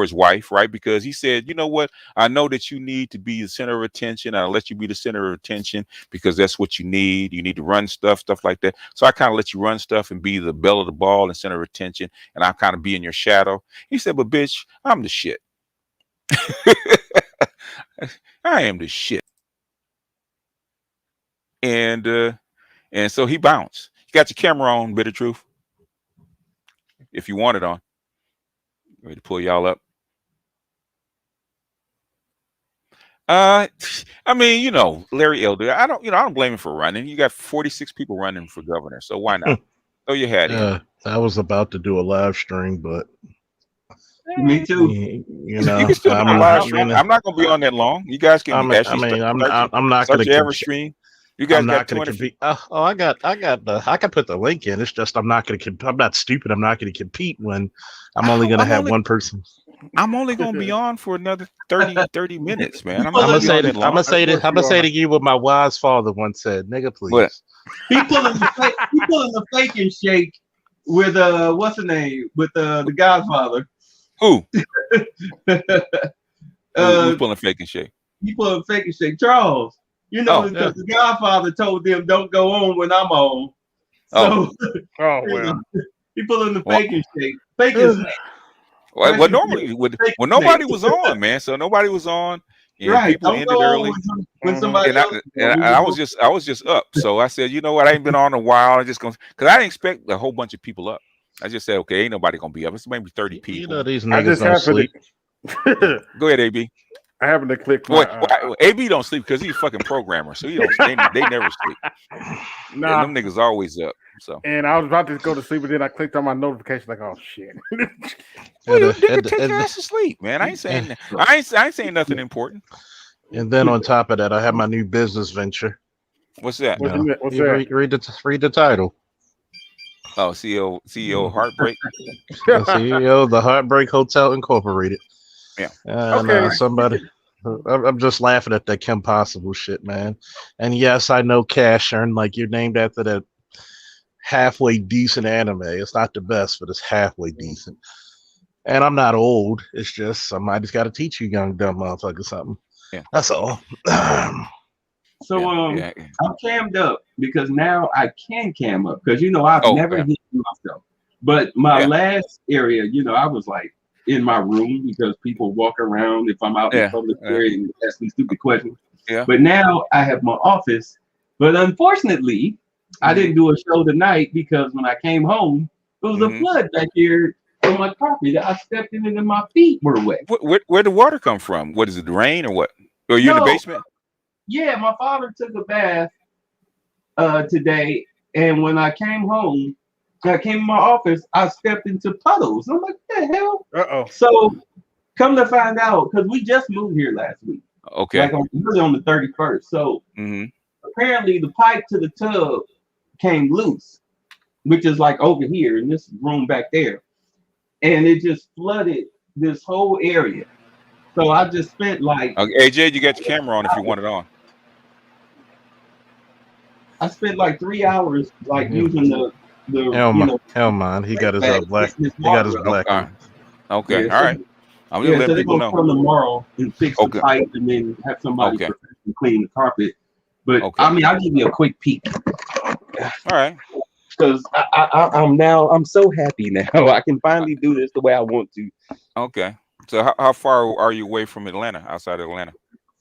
his wife, right? Because he said, you know what, I know that you need to be the center of attention. I'll let you be the center of attention because that's what you need. You need to run stuff like that. So I kind of let you run stuff and be the belle of the ball and center of attention, and I'll kind of be in your shadow. He said, but bitch, I'm the shit. I am the shit. And so he bounced. You got your camera on, Bitter Truth. If you want it on. Ready to pull y'all up. I mean, Larry Elder. I don't blame him for running. You got 46 people running for governor, so why not? Throw your hat in. I was about to do a live stream, but me too. You can still do a live stream. I'm not going to be on that long. You guys can I'm not start going your average stream. You guys got 200. Compete. I can put the link in. It's just I'm not going to. I'm not stupid. I'm not going to compete when I'm only going to have one person. I'm only going to be on for another 30 minutes, man. I'm gonna say to you what my wise father once said, nigga, please. What? He pulling the fake and shake with what's the name? With the Godfather. Who? Who's pulling fake and shake? He pulling fake and shake. Charles. Because the Godfather told them don't go on when I'm on. So he pulling the fake and shake. Fake and shake. Well, normally when nobody was on, man. So nobody was on. And right. People ended early. When somebody and I was just up. So I said, you know what? I ain't been on in a while. I'm just going because I didn't expect a whole bunch of people up. I just said, okay, ain't nobody gonna be up. It's maybe 30 people. These niggas don't sleep. Go ahead, AB. I happened to click. AB don't sleep because he's a fucking programmer, so he don't. They never sleep. Nah, them niggas always up. So. And I was about to go to sleep, but then I clicked on my notification, like, oh shit. Well, take your ass to sleep, man. I ain't saying nothing important. And then on top of that, I have my new business venture. What's that? What's that? Read the title. Oh, CEO Heartbreak. The CEO of the Heartbreak Hotel Incorporated. Yeah. And somebody, I'm just laughing at that Kim Possible shit, man. And yes, I know Cash Earn, like you're named after that halfway decent anime. It's not the best, but it's halfway decent. And I'm not old. It's just somebody's got to teach you young dumb motherfucker something. Yeah. That's all. So I'm cammed up because now I can cam up because I've never hit myself. But my last area, I was like in my room because people walk around if I'm out in public area and ask me stupid questions. Yeah. But now I have my office. But unfortunately, I didn't do a show tonight because when I came home, there was a flood back here on my property that I stepped in and my feet were wet. Where the water come from? What is it, the rain or what? Are you in the basement? Yeah, my father took a bath today, and when I came home, I came in my office, I stepped into puddles. I'm like, what the hell? Uh-oh. So come to find out, because we just moved here last week. Okay. Like really on the 31st. So apparently the pipe to the tub came loose, which is like over here in this room back there. And it just flooded this whole area. So I just spent like AJ, you got your camera on if you want it on. I spent like 3 hours like using the hell man. He got his black. He got his black. Okay. Yeah, all right. I'm just letting people know. Come tomorrow and fix the pipe and then have somebody clean the carpet. But I mean, I'll give you a quick peek. All right. Because I'm so happy now. I can finally do this the way I want to. Okay. So how far are you away from Atlanta? Outside of Atlanta?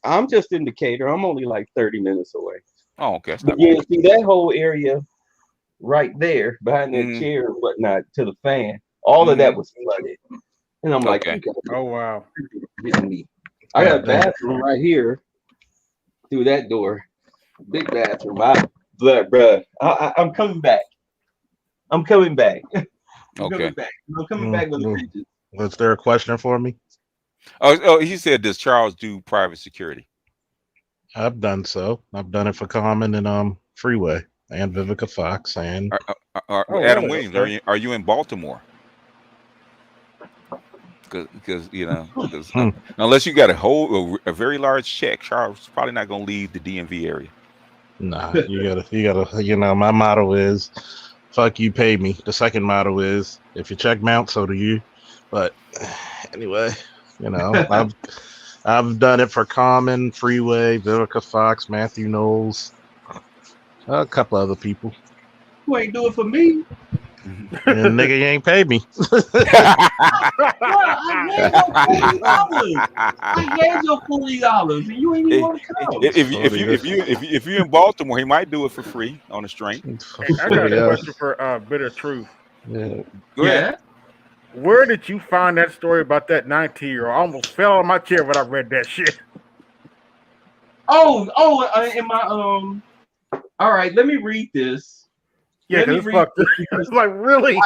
I'm just in Decatur. I'm only like 30 minutes away. Oh, okay. Yeah, see that whole area right there behind that chair and whatnot to the fan. All of that was flooded. And I'm like, oh wow. I got a bathroom right here through that door. Big bathroom. I'm coming back. I'm coming back. I'm coming back with a vengeance. Was there a question for me? Oh, he said, does Charles do private security? I've done so. I've done it for Common and Freeway and Vivica Fox and Adam Williams. Are you in Baltimore? Because unless you got a very large check, Charles is probably not going to leave the DMV area. Nah, you gotta. My motto is, "Fuck you, pay me." The second motto is, "If your check mounts, so do you." But anyway, I've done it for Common, Freeway, Vivica Fox, Matthew Knowles, a couple other people. You ain't do it for me. And nigga, you ain't paid me. I gave you $40, and you ain't even want to come. If you're in Baltimore, he might do it for free on the string. I got a question for Bitter Truth. Yeah. Go ahead. Where did you find that story about that 19-year-old? I almost fell on my chair when I read that shit. In my all right, let me read this. Yeah, it's like really.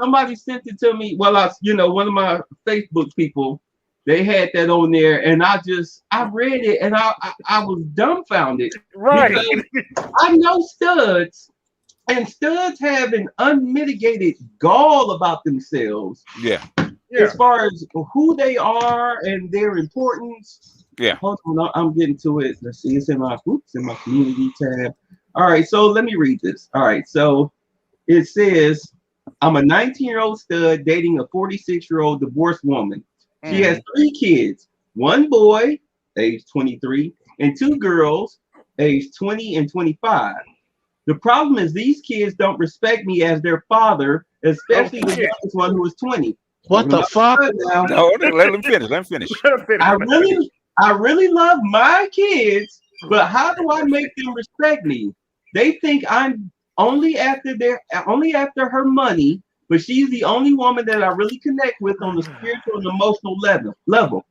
Somebody sent it to me. Well, one of my Facebook people, they had that on there, and I read it, and I was dumbfounded. Right. I know studs, and studs have an unmitigated gall about themselves. Yeah. As far as who they are and their importance. Yeah. Hold on, I'm getting to it. Let's see. It's in my community tab. All right, so let me read this. All right, so it says, I'm a 19-year-old stud dating a 46-year-old divorced woman. She has 3 kids, 1 boy, age 23, and 2 girls, age 20 and 25. The problem is these kids don't respect me as their father, especially the youngest one who is 20. What the fuck? No, let him finish. I really love my kids, but how do I make them respect me? They think I'm only after her money, but she's the only woman that I really connect with on the spiritual and emotional level.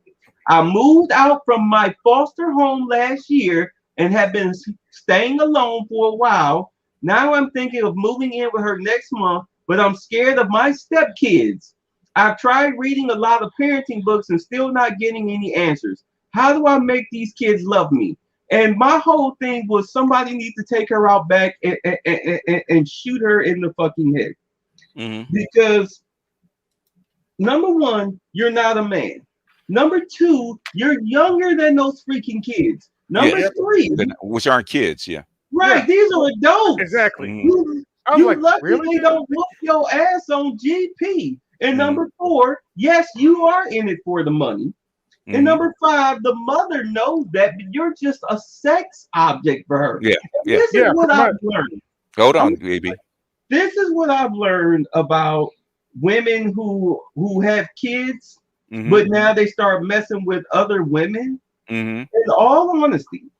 I moved out from my foster home last year and have been staying alone for a while. Now I'm thinking of moving in with her next month, but I'm scared of my stepkids. I've tried reading a lot of parenting books and still not getting any answers. How do I make these kids love me? And my whole thing was somebody needs to take her out back and shoot her in the fucking head. Because number 1, you're not a man. Number 2, you're younger than those freaking kids. Number 3, which aren't kids, right? These are adults. Exactly. You lucky they don't whoop your ass on GP. And number 4, yes, you are in it for the money. And number 5, the mother knows that, but you're just a sex object for her. This is what I've learned. Hold on, baby. This is what I've learned about women who have kids, but now they start messing with other women. In all honesty,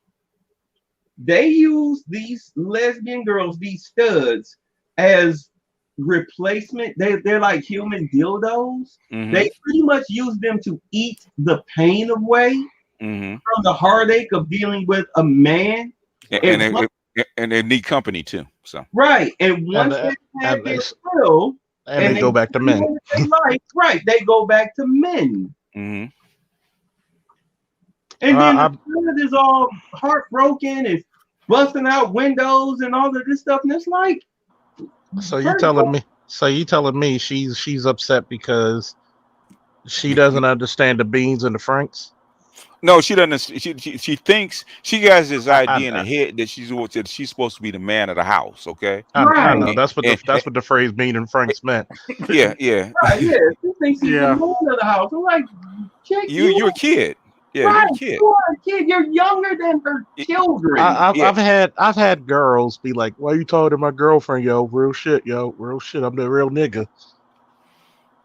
they use these lesbian girls, these studs, as replacement. They're like human dildos. They pretty much use them to eat the pain away from the heartache of dealing with a man. And they need company too. So right, and once they have their thrill, and they go back to men. They go back to men. Mm-hmm. And then the son is all heartbroken and busting out windows and all of this stuff, and it's like, so you telling me she's upset because she doesn't understand the beans and the franks? No, she doesn't. She thinks she has this idea in her head that she's supposed to be the man of the house. Okay, I know that's what the phrase "bean and franks" meant. Yeah. Right, yeah. She thinks she's the man of the house. I'm like, chick, you're a kid. Yeah, right, you're a kid. You are a kid. You're younger than her children. I've had girls be like, "Why you talking to my girlfriend, yo? Real shit, yo. Real shit. I'm the real nigga."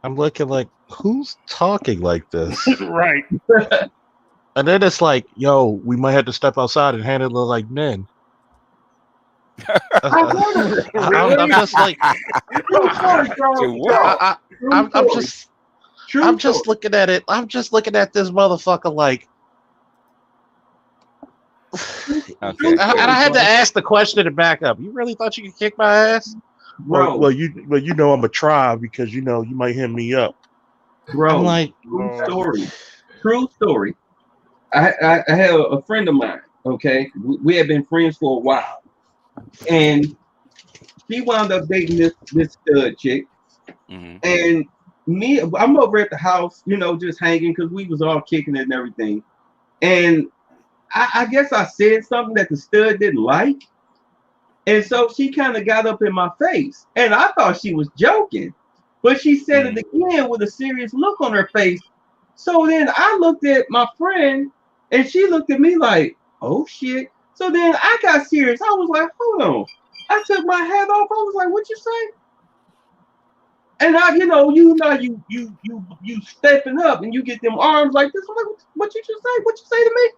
I'm looking like, who's talking like this? Right. And then it's like, yo, we might have to step outside and handle it like men. I'm just like, I'm just looking at it. I'm just looking at this motherfucker like. And I had to ask the question to back up. You really thought you could kick my ass? Bro. Well, you know I'm a try because you might hit me up. Bro, I'm like, true story. I had a friend of mine. Okay, we had been friends for a while, and she wound up dating this stud chick, and I'm over at the house, just hanging because we was all kicking it and everything, and I guess I said something that the stud didn't like. And so she kind of got up in my face, and I thought she was joking, but she said it again with a serious look on her face. So then I looked at my friend, and she looked at me like, "Oh shit!" So then I got serious. I was like, "Hold on!" I took my hat off. I was like, "What you say?" And you stepping up, and you get them arms like this. I'm like, "What you just say? What you say to me?"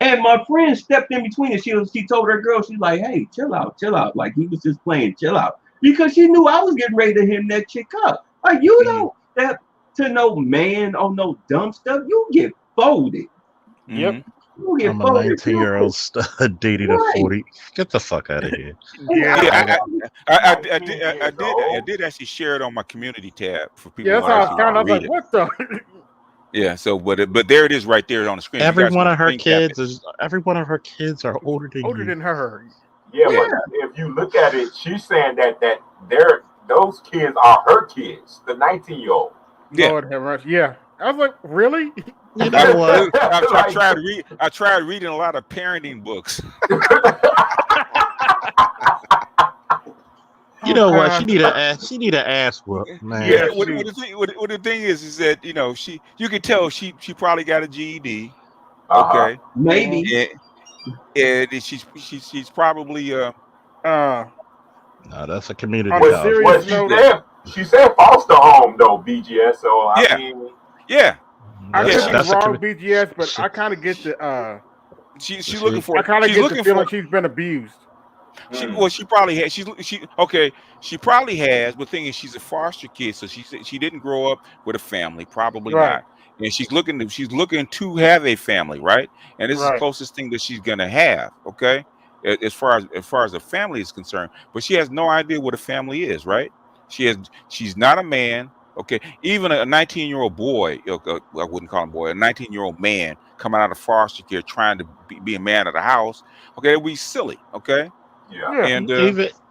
And my friend stepped in between and she told her girl, she's like, "Hey, chill out. Like he was just playing, chill out." Because she knew I was getting ready to hit that chick up. Like, you don't step to no man on no dumb stuff. You get folded. Yep. You get I'm a folded. 19-year-old dating a 40. Get the fuck out of here. I did actually share it on my community tab for people. Yeah, that's how I found out. I was like, what the? Yeah, so but there it is right there on the screen. Every one of her kids are older than her. Yeah, but if you look at it, she's saying that those kids are her kids, the 19-year-old. Yeah. Lord have mercy. Yeah. I was like, really? You know what? I tried reading a lot of parenting books. You know what? She need an ass whoop, man. Yeah. What the thing is that you can tell she probably got a GED. Okay. Maybe. And she's probably no, that's a community college. Well, she said foster home though, BGS. So I mean, yeah. I guess she's wrong, BGS, but I kind of get the. She's looking for. I kind of get the feeling she's been abused. She probably has. She probably has. But the thing is, she's a foster kid, so she didn't grow up with a family, probably not. And she's looking to have a family, right? And this is the closest thing that she's gonna have. Okay, as far as a family is concerned, but she has no idea what a family is, right? She's not a man. Okay, even a 19-year-old boy, I wouldn't call him boy, a 19-year-old man coming out of foster care trying to be a man of the house. Okay, it would be silly. Okay. Yeah. And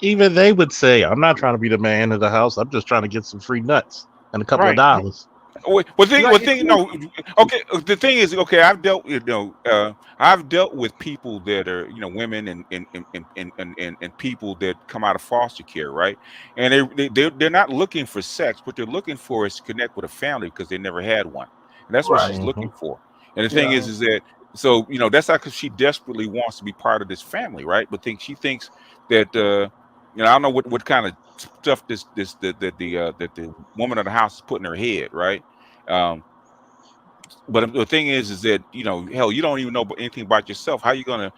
even they would say, "I'm not trying to be the man of the house. I'm just trying to get some free nuts and a couple of dollars." The thing is, okay, I've dealt with people that are, women and people that come out of foster care, right? And they're not looking for sex, but they're looking for is to connect with a family because they never had one, and that's what she's looking for. And the thing is that, so that's not because she desperately wants to be part of this family, right? But she thinks that I don't know what kind of stuff that the woman of the house is putting in her head, right? But the thing is that hell, you don't even know anything about yourself. How you gonna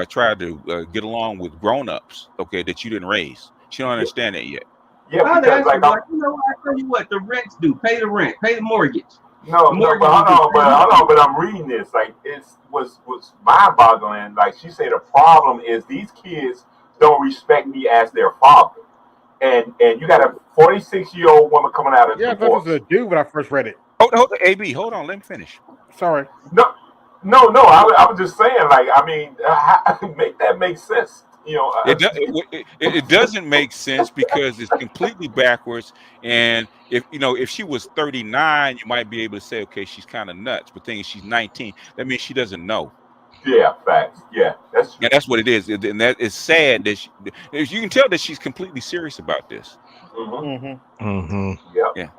try to get along with grown-ups, okay, that you didn't raise? She don't understand that yet. Yeah, because I tell you what, the rents do. Pay the rent, pay the mortgage. But hold on, but I'm reading this. Like, was mind-boggling. Like, she said, the problem is these kids don't respect me as their father. And you got a 46-year-old woman coming out of divorce. I thought it was a dude when I first read it. Hold, AB, hold on. Let me finish. Sorry. No. I was just saying, like, I mean, make that make sense. It doesn't make sense because it's completely backwards. And if she was 39, you might be able to say, okay, she's kind of nuts. But thing is, she's 19. That means she doesn't know. Yeah, facts. Yeah, that's true. And that's what it is. And that is sad that you can tell that she's completely serious about this. Mm-hmm. Mm-hmm. Yep. Yeah.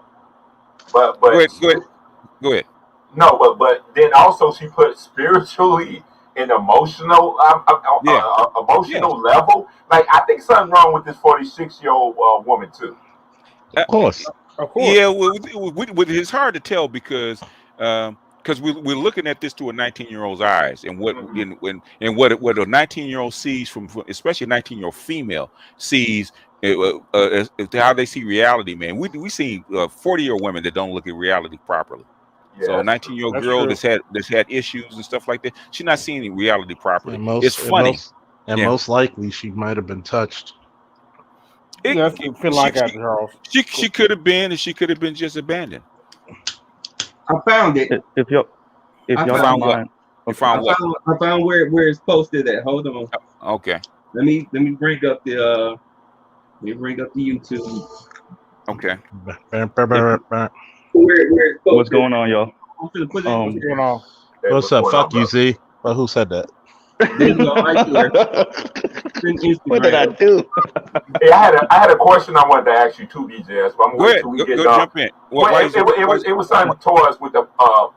But Go ahead. No, but then also she put spiritually and emotional level. Like, I think something wrong with this 46-year-old woman too. Of course. Yeah, it's hard to tell because we're looking at this through a 19-year-old's eyes, and what what a 19-year-old sees from especially a 19-year-old female sees how they see reality, man. We see 40-year-old women that don't look at reality properly. Yeah, so a 19-year-old girl that's had issues and stuff like that, she's not seeing reality properly. It's funny. Most likely she might have been touched. That's what feel like that, Charles. She could have been, and she could have been just abandoned. I found it. If y'all don't mind, you found what? I found where it's posted at. Hold on. Okay. Let me bring up the YouTube. Okay. What's going on, y'all? What's going on? What's up? Fuck you, Z. Well, who said that? There you go, right there. What did I do? Hey, I had a question I wanted to ask you too, BJS. But I'm going to get done. Jump in. It was something towards with the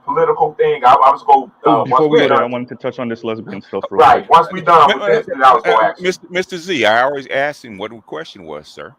political thing. I was going. Before we go there, I wanted to touch on this lesbian stuff. Right. Once we done with this, then I was going to ask Mr. Z. I always asked him what the question was, sir.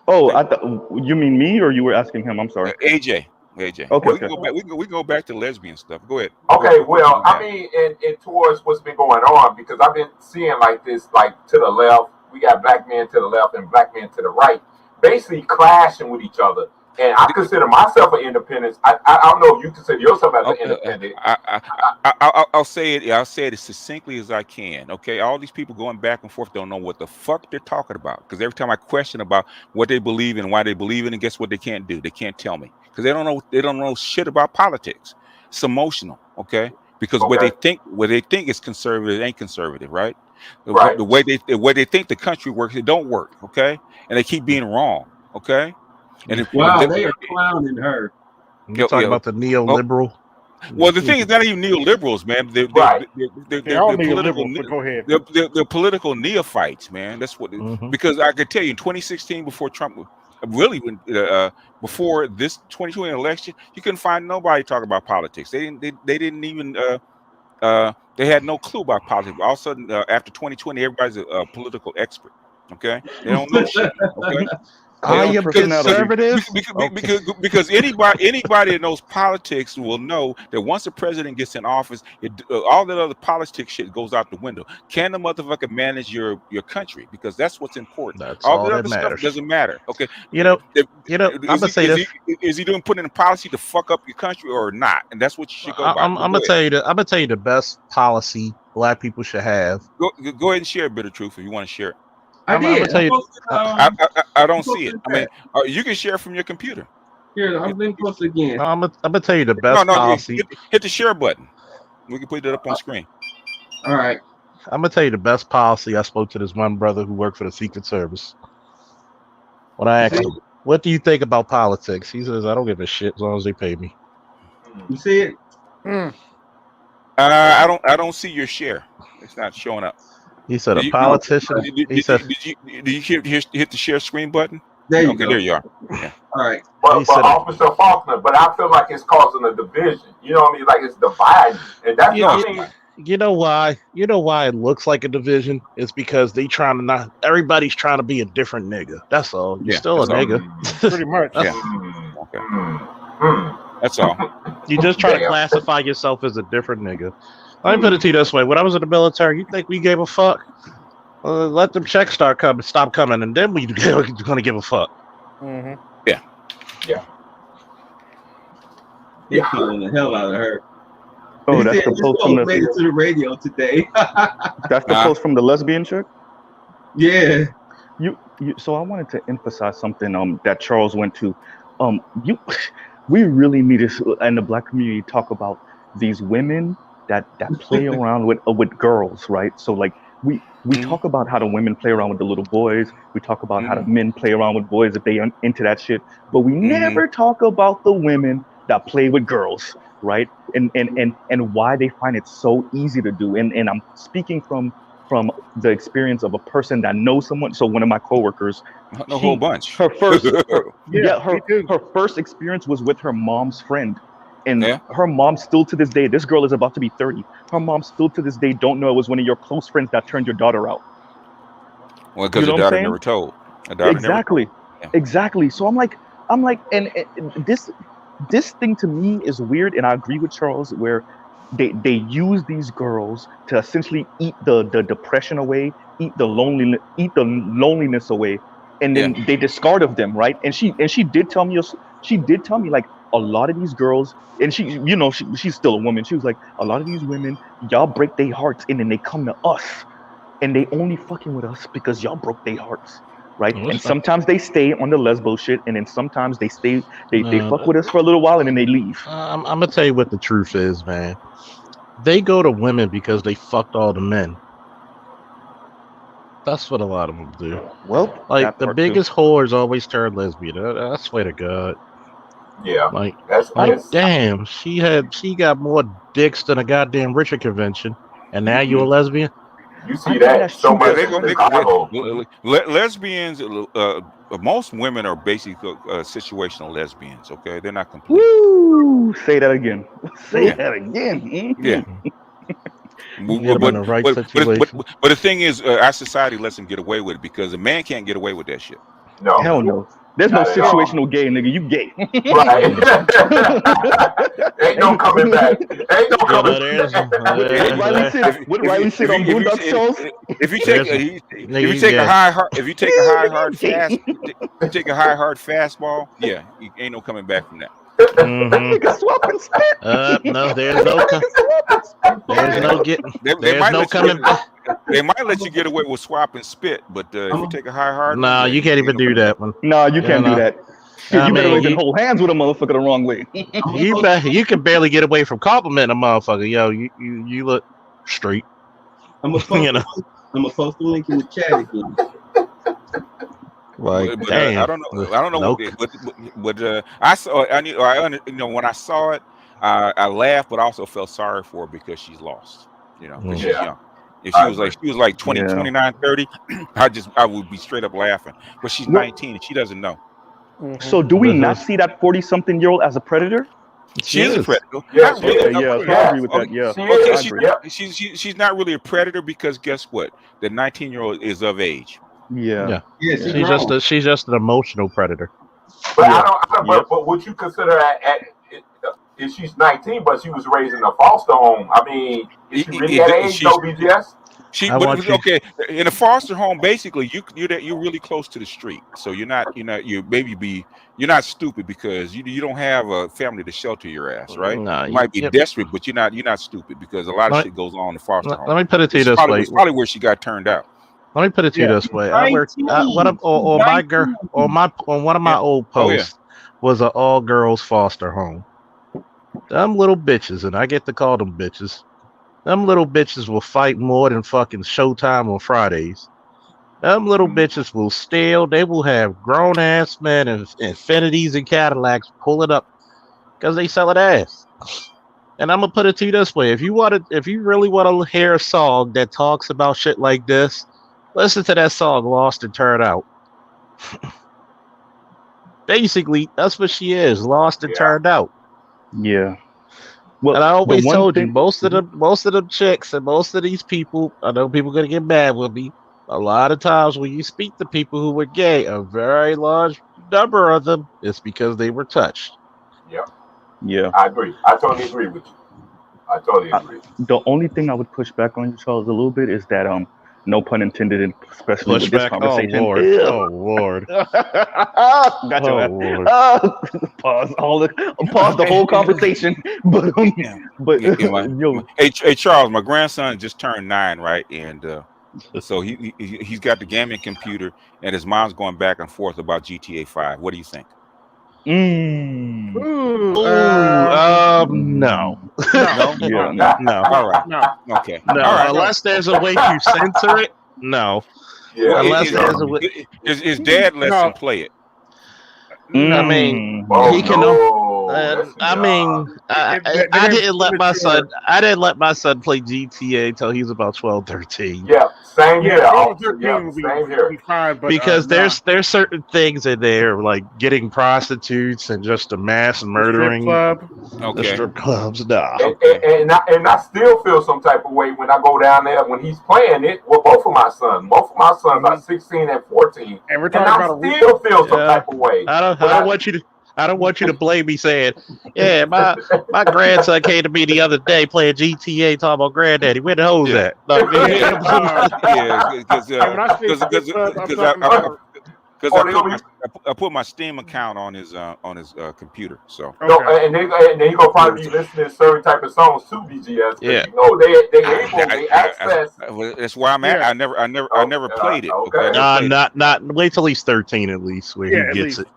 Oh, I thought you mean me, or you were asking him? I'm sorry. AJ. Okay. We can go back to lesbian stuff. Go ahead. Okay. Well, I mean, and towards what's been going on, because I've been seeing like this, like to the left, we got black men to the left and black men to the right, basically clashing with each other. And I consider myself an independent. I don't know if you consider yourself as an independent. I'll say it. I'll say it as succinctly as I can. Okay, all these people going back and forth don't know what the fuck they're talking about. Because every time I question about what they believe in, why they believe in, and guess what they can't do? They can't tell me because they don't know. They don't know shit about politics. It's emotional. Okay, because what they think is conservative ain't conservative, right? Right. The way they think the country works, it don't work. Okay, and they keep being wrong. Okay. And they are clowning her. You're talking about the neoliberal. Well, the thing is, not even neoliberals, man. They're political neophytes, man. That's what. Because I could tell you, in 2016, before Trump, really, before this 2020 election, you couldn't find nobody talking about politics. They didn't even. They had no clue about politics. All of a sudden, after 2020, everybody's a political expert. Okay, they don't know shit. Okay. I am conservative because anybody that knows politics will know that once the president gets in office, all that other politics shit goes out the window. Can the motherfucker manage your country? Because that's what's important. That's all that the other matters. Stuff doesn't matter. Okay. I'm gonna say this: is he doing putting in policy to fuck up your country or not? And that's what you should go by. I'm gonna tell you the best policy black people should have. Go ahead and share a bit of truth if you want to share it. I don't see it. I mean, you can share from your computer. Here, I'm going to post again. I'm gonna tell you the best policy. Hit the share button. We can put it up on screen. All right. I'm gonna tell you the best policy. I spoke to this one brother who worked for the Secret Service. When I asked him, "What do you think about politics?" He says, "I don't give a shit as long as they pay me." You see it? I don't see your share. It's not showing up. He said a politician. Did you hit the share screen button? There you go. There you are. Yeah. All right. But Officer Faulkner, but I feel like it's causing a division. You know what I mean? Like it's dividing, and that's You know why? You know why it looks like a division? It's because everybody's trying to be a different nigga. That's all. You're still a nigga. Pretty much. That's all. You just try to classify yourself as a different nigga. Let me put it to you this way: when I was in the military, you think we gave a fuck? Let them checks stop coming, and then we're gonna give a fuck. Yeah. He's killing the hell out of her. Oh, that's the post from made it to the radio today. That's the post from the lesbian chick. Yeah. So I wanted to emphasize something that Charles went to. we really need to, in the black community, talk about these women that play around with girls, right? So like we talk about how the women play around with the little boys. We talk about how the men play around with boys if they into that shit. But we never talk about the women that play with girls, right? And why they find it so easy to do. And I'm speaking from the experience of a person that knows someone. So one of my coworkers, a whole bunch. her first, Yeah, me too. her first experience was with her mom's friend. And Yeah. her mom still to this day, this girl is about to be 30. Her mom still to this day don't know it was one of your close friends that turned your daughter out. Well, because You know her what I'm daughter saying? never told. Her daughter Exactly. never told. Yeah. Exactly. So I'm like, and this thing to me is weird, and I agree with Charles where they use these girls to essentially eat the depression away, eat the loneliness away, and then they discard of them, right? And she did tell me like a lot of these girls, and she's still a woman. She was like, a lot of these women, y'all break their hearts, and then they come to us, and they only fucking with us because y'all broke their hearts. Right, and sometimes they stay on the lesbo shit, and then sometimes they fuck with us for a little while, and then they leave. I'm gonna tell you what the truth is, man. They go to women because they fucked all the men. That's what a lot of them do. Well, like the biggest whores always turn lesbian. I swear to God. Yeah. Like, that's damn, she got more dicks than a goddamn Richard convention, and now you a lesbian. You see that so much in Chicago. Lesbians, most women are basically situational lesbians. Okay, they're not complete. Woo! Say that again. Say that again. Yeah. But the thing is, our society lets them get away with it because a man can't get away with that shit. No. Hell no. There's no situational gay, nigga. You gay. Right. Ain't no coming back. Ain't no coming back. What Riley said on Boondock Shows. If you take a high hard fastball, yeah, you ain't no coming back from that. Nigga swap and spit. No, there's no coming back. They might let you get away with swap and spit, but if you take a high hard, no, you can't even do that one. No, you can't do that. You better even hold hands with a motherfucker the wrong way. You can barely get away from complimenting a motherfucker. Yo, you look straight. I'm gonna post the link in the chat again. Like, but, damn. I don't know. But I saw. When I saw it, I laughed, but also felt sorry for her because she's lost. Because she's young. If she was like 20, 29, 30, I would be straight up laughing. But she's 19 and she doesn't know. So do we not see that 40-something-year-old as a predator? She is a predator. Yeah, I agree with that. Yeah. She's not really a predator because guess what? The 19-year-old is of age. Yeah. She's just an emotional predator. But but would you consider if she's 19, but she was raised in a foster home? I mean, is she really that age? No BGS. Okay, in a foster home, basically, you're really close to the street, so you're not stupid because you don't have a family to shelter your ass, right? No, you might be desperate, but you're not stupid because a lot of shit goes on in the foster home. Let me put it to you this way: it's probably where she got turned out. Let me put it to you this way: I worked on one of my old posts was an all girls foster home. Them little bitches, and I get to call them bitches. Them little bitches will fight more than fucking Showtime on Fridays. Them little bitches will steal. They will have grown ass men and Infinities and Cadillacs pulling up because they sell it ass. And I'm gonna put it to you this way: if you really want to hear a song that talks about shit like this, listen to that song "Lost and Turned Out." Basically, that's what she is: lost and turned out. Yeah. Well, and I always told you, most of them chicks and most of these people, I know people are gonna get mad with me. A lot of times when you speak to people who were gay, a very large number of them, it's because they were touched. Yeah. I agree. I totally agree with you. I totally agree. The only thing I would push back on you, Charles, a little bit is that no pun intended, especially with this conversation. Oh Lord. Gotcha. Lord. Pause the whole conversation. Hey Charles, my grandson just turned 9, right? And so he's got the gaming computer, and his mom's going back and forth about GTA 5. What do you think? No. No. No. All right. No. Okay. No. All right. Unless there's a way to censor it. No. Yeah. Unless there's a way. His dad lets him play it. No. I mean, Oh, he can. no. I mean, I didn't let my son. I didn't let my son play GTA until he was about 12, 13. Yeah, same here. Yeah, Officer. 13 Yeah, would same here. be fine, but Because there's certain things in there like getting prostitutes and just a mass murdering. Strip club. The Okay. strip clubs, nah. And I still feel some type of way when I go down there when he's playing it with both of my sons. Both of my sons are 16 and 14, And we're and talking I about still feel some type of way. I don't want you to. I don't want you to blame me saying, yeah, my grandson came to me the other day playing GTA talking about granddaddy. Where the hoes at? No, because I put my Steam account on his computer. So and then you gonna probably be listening to certain type of songs too, BGS. Yeah. You know they access. That's where I'm at. I never played it. Okay. Not wait till he's 13 at least where he gets it.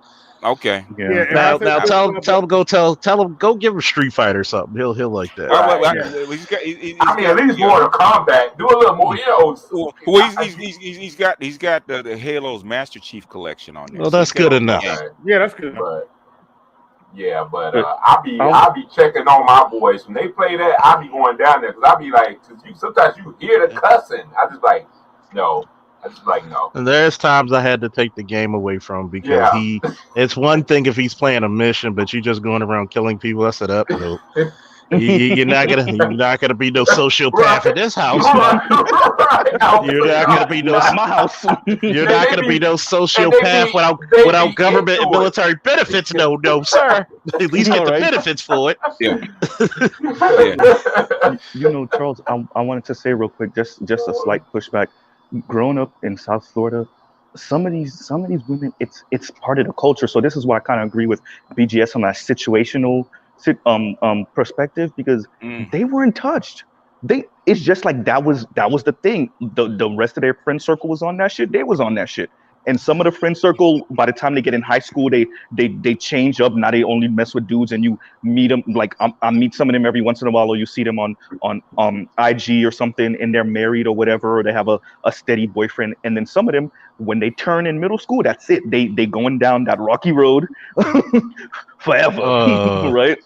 Okay. Yeah. Now tell him go give him Street Fighter or something. He'll like that. I mean, at least Mortal Kombat. Do a little more, he's got the Halo's Master Chief collection on there. Well, that's good enough. Yeah, that's good. But I'll be checking on my boys when they play that. I'll be going down there because I'll be like, sometimes you hear the cussing. I just like no. And there's times I had to take the game away from him because it's one thing if he's playing a mission, but you just going around killing people. I said, no. You're not gonna be no sociopath in this house. You're not gonna be no my house. You're not gonna be no sociopath without government and military benefits. No, sir. At least get the benefits for it. Charles, I wanted to say real quick, just a slight pushback. Growing up in South Florida, some of these women, it's part of the culture. So this is why I kind of agree with BGS on that situational perspective, because they weren't touched. It's just like that was the thing. The rest of their friend circle was on that shit. They was on that shit. And some of the friend circle, by the time they get in high school, they change up. Now they only mess with dudes, and you meet them. Like I meet some of them every once in a while, or you see them on IG or something, and they're married or whatever, or they have a steady boyfriend. And then some of them, when they turn in middle school, that's it. They going down that rocky road forever, right?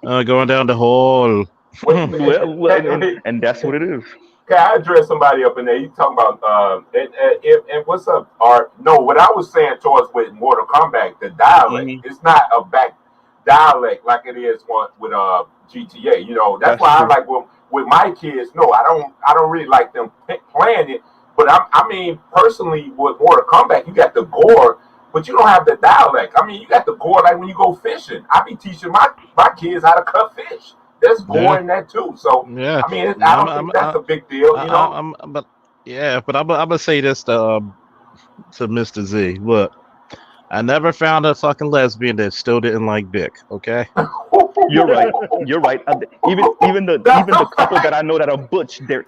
Going down the hall. And that's what it is. Can I address somebody up in there? You talking about and what's up? What I was saying towards with Mortal Kombat, the dialect. It's not a back dialect like it is with GTA. That's why I like with my kids. No, I don't really like them playing it. But I mean, personally, with Mortal Kombat, you got the gore, but you don't have the dialect. I mean, you got the gore like when you go fishing. I be teaching my kids how to cut fish. There's gore in that too. So I mean, I don't think that's a big deal, but I'm gonna say this to Mr. Z. Look, I never found a fucking lesbian that still didn't like dick. Okay. You're right. Even the couple that I know that are butch, there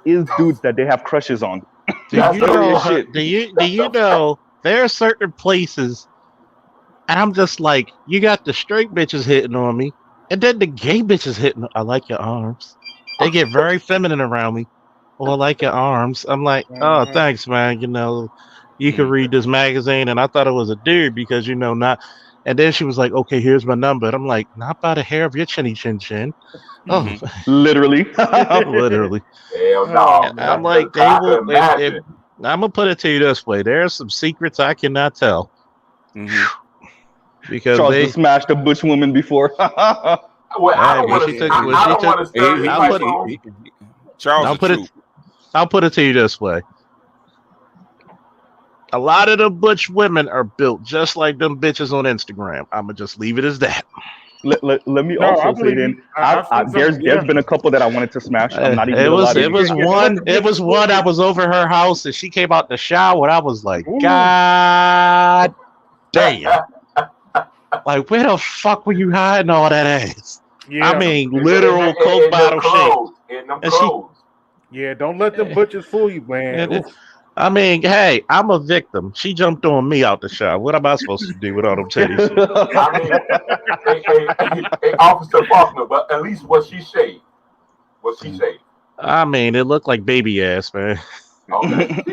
is dudes that they have crushes on. Do you know there are certain places, and I'm just like, you got the straight bitches hitting on me. And then the gay bitches hitting. I like your arms. They get very feminine around me. Oh, I like your arms. I'm like, oh, thanks, man. You can read this magazine, and I thought it was a dude because not. And then she was like, okay, here's my number. And I'm like, not by the hair of your chinny chin chin. Oh, literally, literally. Hell no. I'm like, they will. I'm gonna put it to you this way: there are some secrets I cannot tell. Because Charles has smashed a butch woman before. I'll put it to you this way. A lot of the butch women are built just like them bitches on Instagram. I'ma just leave it as that. Let me also say then, there's been a couple that I wanted to smash. I'm not even it was one. I was over her house and she came out the shower and I was like, God damn. Like, where the fuck were you hiding all that ass? Yeah. I mean, literal Coke bottle shape. Yeah, don't let them butchers fool you, man. I mean, hey, I'm a victim. She jumped on me out the shot. What am I supposed to do with all them titties? I mean, a Officer Faulkner, but at least was she shaved? Was she shaved? I mean, it looked like baby ass, man. Okay.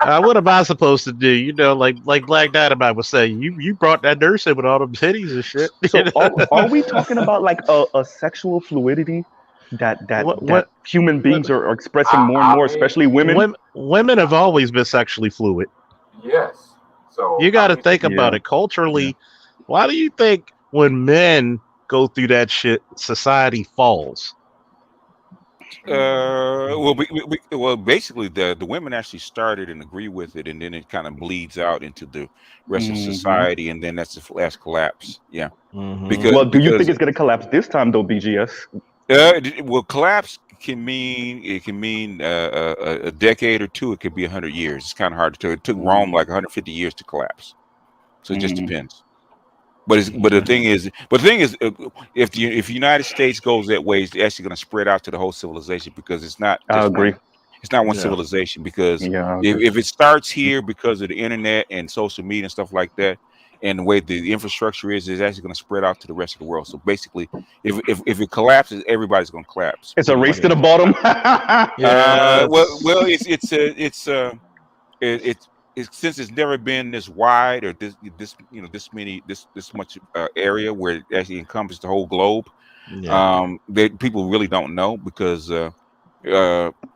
What am I supposed to do? You know, like Black Dynamite was saying, you brought that nurse in with all them titties and shit. So are we talking about like a sexual fluidity that human beings are expressing more and I more, mean, especially women? Women have always been sexually fluid. yes. So You got to I mean, think about it culturally. Why do you think when men go through that shit, society falls? Well, basically, the women actually started and agree with it, and then it kind of bleeds out into the rest of society, and then that's the last collapse. Yeah, Well, do you think it's going to collapse this time, though, BGS? Well, collapse can mean a decade or two. It could be 100 years. It's kind of hard to tell. It took Rome like 150 years to collapse, so it just depends. But the thing is, if the United States goes that way, it's actually going to spread out to the whole civilization, because it's not just one. It's not one civilization, because if it starts here because of the internet and social media and stuff like that, and the way the infrastructure is actually going to spread out to the rest of the world. So basically, if it collapses, everybody's going to collapse. It's a race to the bottom. Well, it's since it's never been this wide, or this much area where it actually encompasses the whole globe. That people really don't know, because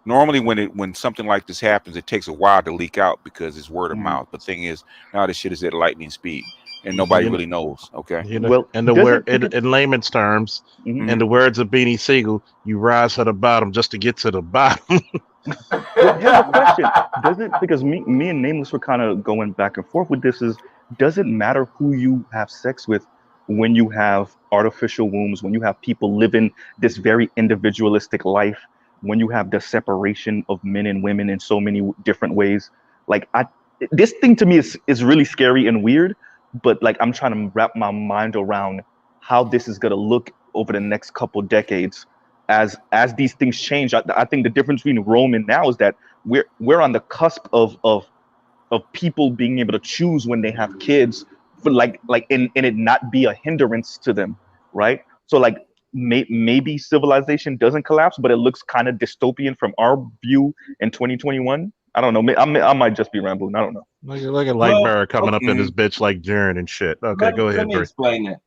normally when something like this happens, it takes a while to leak out because it's word of mouth. The thing is, now this shit is at lightning speed, and nobody really knows. Okay. Well, in layman's terms, in the words of Beanie Siegel, you rise to the bottom just to get to the bottom. Well, here's a question: does it, because me and Nameless were kind of going back and forth with this, does it matter who you have sex with when you have artificial wombs, when you have people living this very individualistic life, when you have the separation of men and women in so many different ways? Like, this thing to me is really scary and weird, but like, I'm trying to wrap my mind around how this is gonna look over the next couple decades as these things change. I think the difference between Rome and now is that we're on the cusp of people being able to choose when they have kids, for and it not be a hindrance to them, right? So like, maybe civilization doesn't collapse, but it looks kind of dystopian from our view in 2021. I don't know. I might just be rambling. I don't know. Look at Lightbearer coming up in this bitch like Jaren and shit. Okay, go ahead. Let me explain it.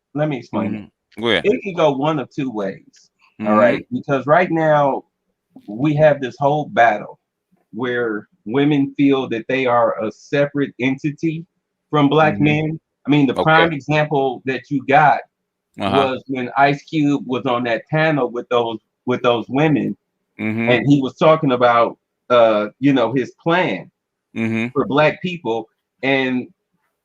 Go ahead. It can go one of two ways. All right, because right now we have this whole battle where women feel that they are a separate entity from black men. I mean, the prime example that you got was when Ice Cube was on that panel with those women, and he was talking about his plan for black people, and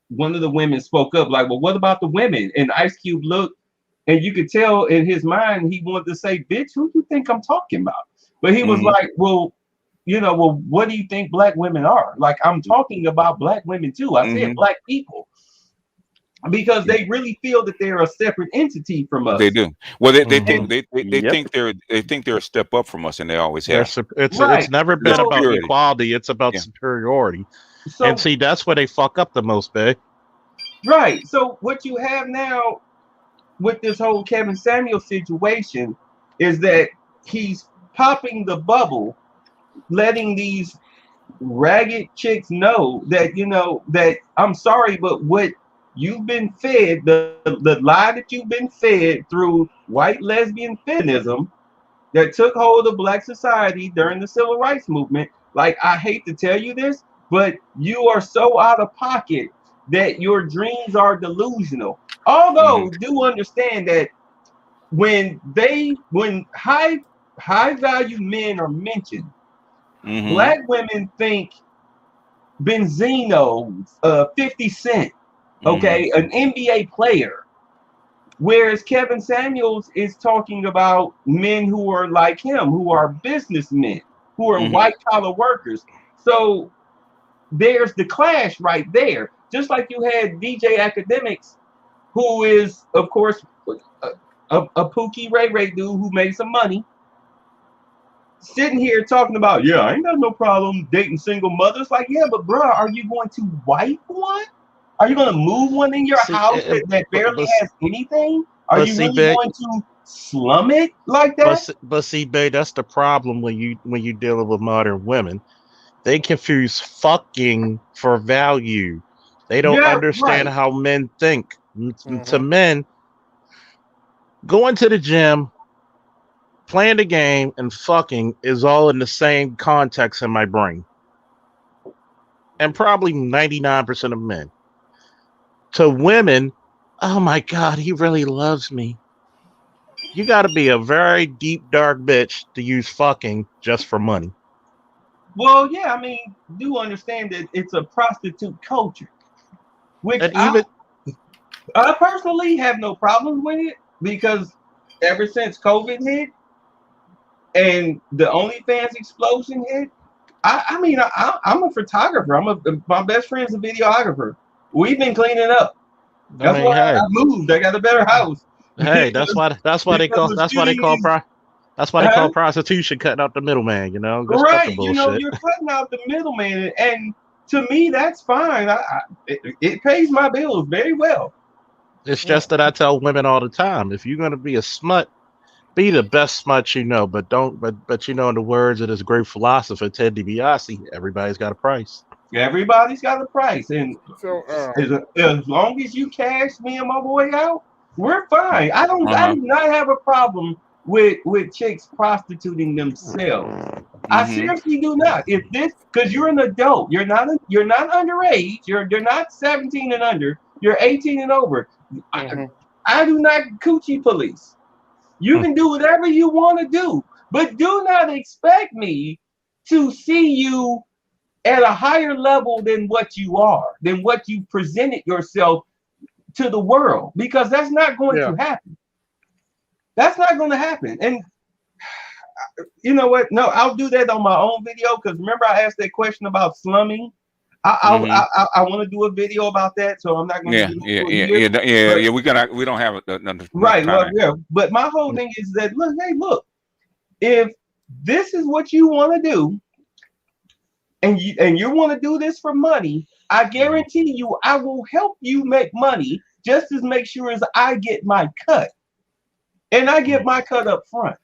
one of the women spoke up like, well, what about the women? And Ice Cube looked, and you could tell in his mind he wanted to say, bitch, who do you think I'm talking about? But he was like, well, what do you think black women are? Like, I'm talking about black women too. I said black people, because they really feel that they're a separate entity from us. They do. Well, they think they're a step up from us, and they always have. It's never been about equality. It's about superiority. So, and see, that's where they fuck up the most, babe. Right. So what you have now with this whole Kevin Samuel situation is that he's popping the bubble, letting these ragged chicks know that, that I'm sorry, but what you've been fed, the lie that you've been fed through white lesbian feminism that took hold of black society during the civil rights movement. Like, I hate to tell you this, but you are so out of pocket that your dreams are delusional. Although do understand that when high value men are mentioned, black women think Benzino, 50 Cent, an NBA player. Whereas Kevin Samuels is talking about men who are like him, who are businessmen, who are white collar workers. So there's the clash right there. Just like you had DJ Academics, who is, of course, a Pookie Ray Ray dude who made some money, sitting here talking about, yeah, I ain't got no problem dating single mothers. Like, yeah, but bro, are you going to wipe one? Are you going to move one in your house that barely has anything? Are you really going to slum it like that? But see, babe, that's the problem when you dealing with modern women. They confuse fucking for value. They don't understand how men think. To men, going to the gym, playing the game, and fucking is all in the same context in my brain. And probably 99% of men. To women, oh my God, he really loves me. You got to be a very deep, dark bitch to use fucking just for money. Well, yeah, I mean, do understand that it's a prostitute culture, which I personally have no problems with it, because ever since COVID hit and the OnlyFans explosion hit, I'm a photographer. My best friend's a videographer. We've been cleaning up. That's why I moved. I got a better house. Hey, that's why they call prostitution cutting out the middleman. You know, right? You know, you're cutting out the middleman, and to me, that's fine. It pays my bills very well. It's just that I tell women all the time: if you're gonna be a smut, be the best smut you know, but don't. But you know, in the words of this great philosopher Ted DiBiase, everybody's got a price. Everybody's got a price, and so as long as you cash me and my boy out, we're fine. I do not have a problem with chicks prostituting themselves. I seriously do not. If this, because you're an adult, you're not underage. You're not 17 and under. You're 18 and over. I do not coochie police. You can do whatever you want to do, but do not expect me to see you at a higher level than what you are, than what you presented yourself to the world, because that's not going to happen. That's not going to happen. And you know what? No, I'll do that on my own video, because remember I asked that question about slumming. I want to do a video about that, so I'm not going to. We don't have it. Right. Well, yeah. But my whole thing is that look, if this is what you want to do, and you want to do this for money, I guarantee you I will help you make money just as make sure as I get my cut. And I get my cut up front.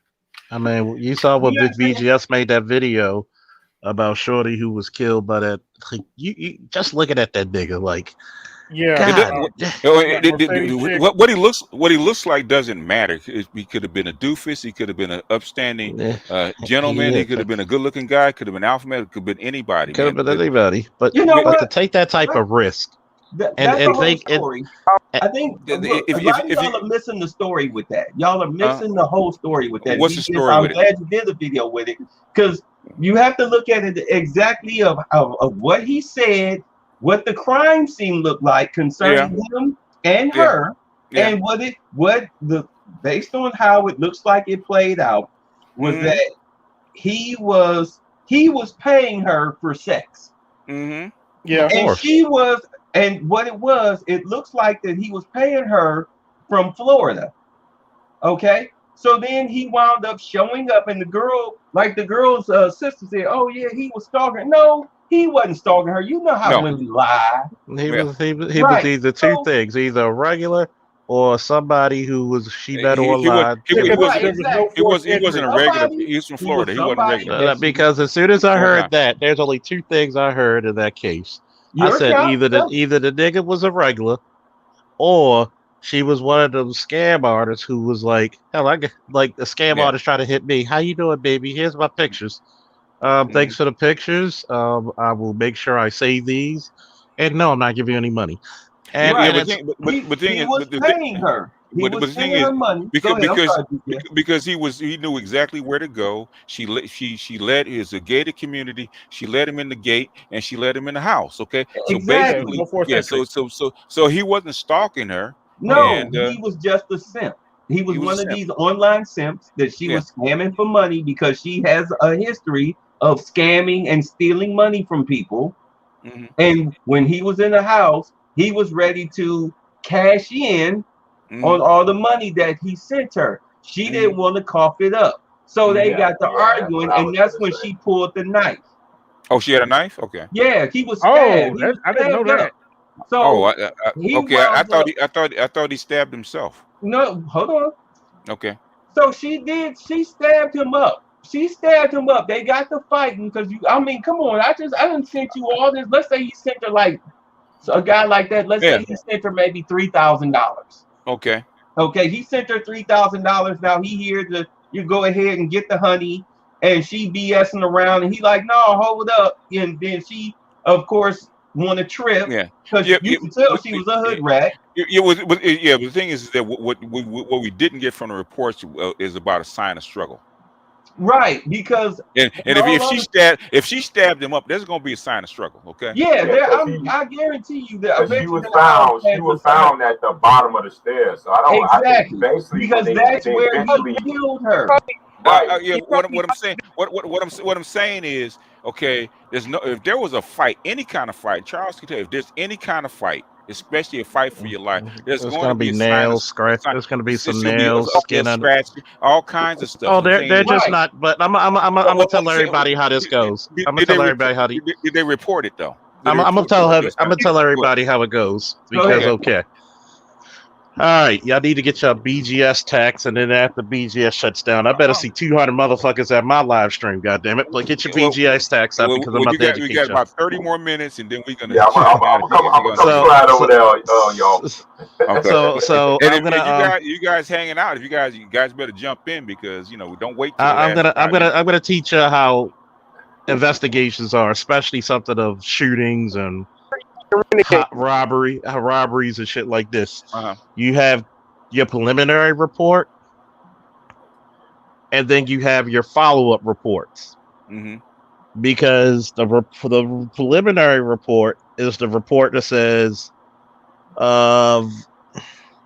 I mean, you saw what Big BGS made that video about Shorty who was killed by that. Like, you just looking at that nigga like, what he looks like doesn't matter. He could have been a doofus. He could have been an upstanding gentleman. He could have been a good-looking guy. Could have been alpha male. Could have been anybody. Could have been anybody. But to take that type of risk and think story. I think y'all are missing the story with that. Y'all are missing the whole story with that. What's the story? I'm glad you did the video with it, because you have to look at it exactly of what he said, what the crime scene looked like concerning him and her, and based on how it looks like it played out, was that he was paying her for sex. Yeah, and she was. And what it looks like that he was paying her from Florida. Okay. So then he wound up showing up, and the girl's sister said, "Oh yeah, he was stalking." No, he wasn't stalking her. You know how women lie. He was either two things, either a regular or somebody who she met online. He wasn't a regular. He was from Florida. He wasn't regular. Because as soon as I heard that, there's only two things I heard in that case. I said either the nigga was a regular, or she was one of them scam artists who was like, hell, like the scam artist trying to hit me. How you doing, baby? Here's my pictures. Thanks for the pictures. I will make sure I save these. And no, I'm not giving you any money. And he was paying her. He was paying her money because he knew exactly where to go. She led his a gated community. She led him in the gate, and she led him in the house. Okay, so basically, so he wasn't stalking her. No, he was just a simp. He was one of these online simps that she was scamming for money, because she has a history of scamming and stealing money from people. And when he was in the house, he was ready to cash in on all the money that he sent her. She didn't want to cough it up. So they got to arguing, and that's when she pulled the knife. Oh, she had a knife. Okay. Yeah, he was stabbed. I didn't know that. So okay. I thought he stabbed himself. No, hold on. Okay. So she stabbed him up. They got to fighting because come on. I didn't send you all this. Let's say he sent her like a guy like that. Let's say he sent her maybe $3,000. Okay. Okay, he sent her $3,000. Now he here to you go ahead and get the honey, and she BSing around, and he like, no, hold up, and then she, of course, want a trip. Yeah. Because you can tell she was a hood rat. But the thing is that what we didn't get from the reports is about a sign of struggle. Right, because if she stabbed him up, there's gonna be a sign of struggle. Okay. Yeah, I guarantee you that she was found at the bottom of the stairs. So I think basically because that's where he killed her. Right. What I'm saying is, okay, if there was a fight, any kind of fight, Charles can tell you, if there's any kind of fight, especially a fight for your life, there's going to be nails, scratch. There's going to be some nails, skin, scratch, all kinds of stuff. Oh, they're just not. But I'm gonna tell everybody how this goes. I'm gonna tell everybody how. Did they report it though? I'm gonna tell everybody how it goes because okay. All right, y'all need to get your BGS tax, and then after BGS shuts down, I better see 200 motherfuckers at my live stream. Goddammit, but get your BGS tax up because I'm about to educate you. We got about 30 more minutes, and then we're gonna. Yeah, I'm gonna slide over there, y'all. Okay. So and I'm gonna. You guys hanging out. If you guys better jump in because don't wait. I'm gonna teach you how investigations are, especially something of shootings and robberies and shit like this. You have your preliminary report, and then you have your follow-up reports. Because the preliminary report is the report that says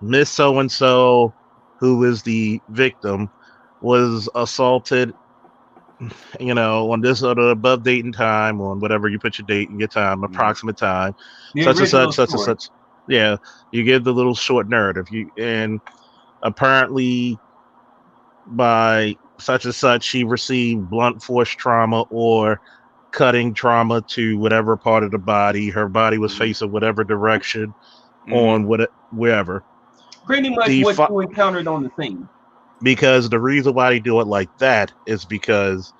Miss So-and-so, who is the victim, was assaulted on this or the above date and time, on whatever you put your date and your time, approximate time, such and such. Yeah, you give the little short narrative. And apparently by such and such, she received blunt force trauma or cutting trauma to whatever part of the body. Her body was facing whatever direction on wherever. Pretty much what you encountered on the scene. Because the reason why they do it like that is because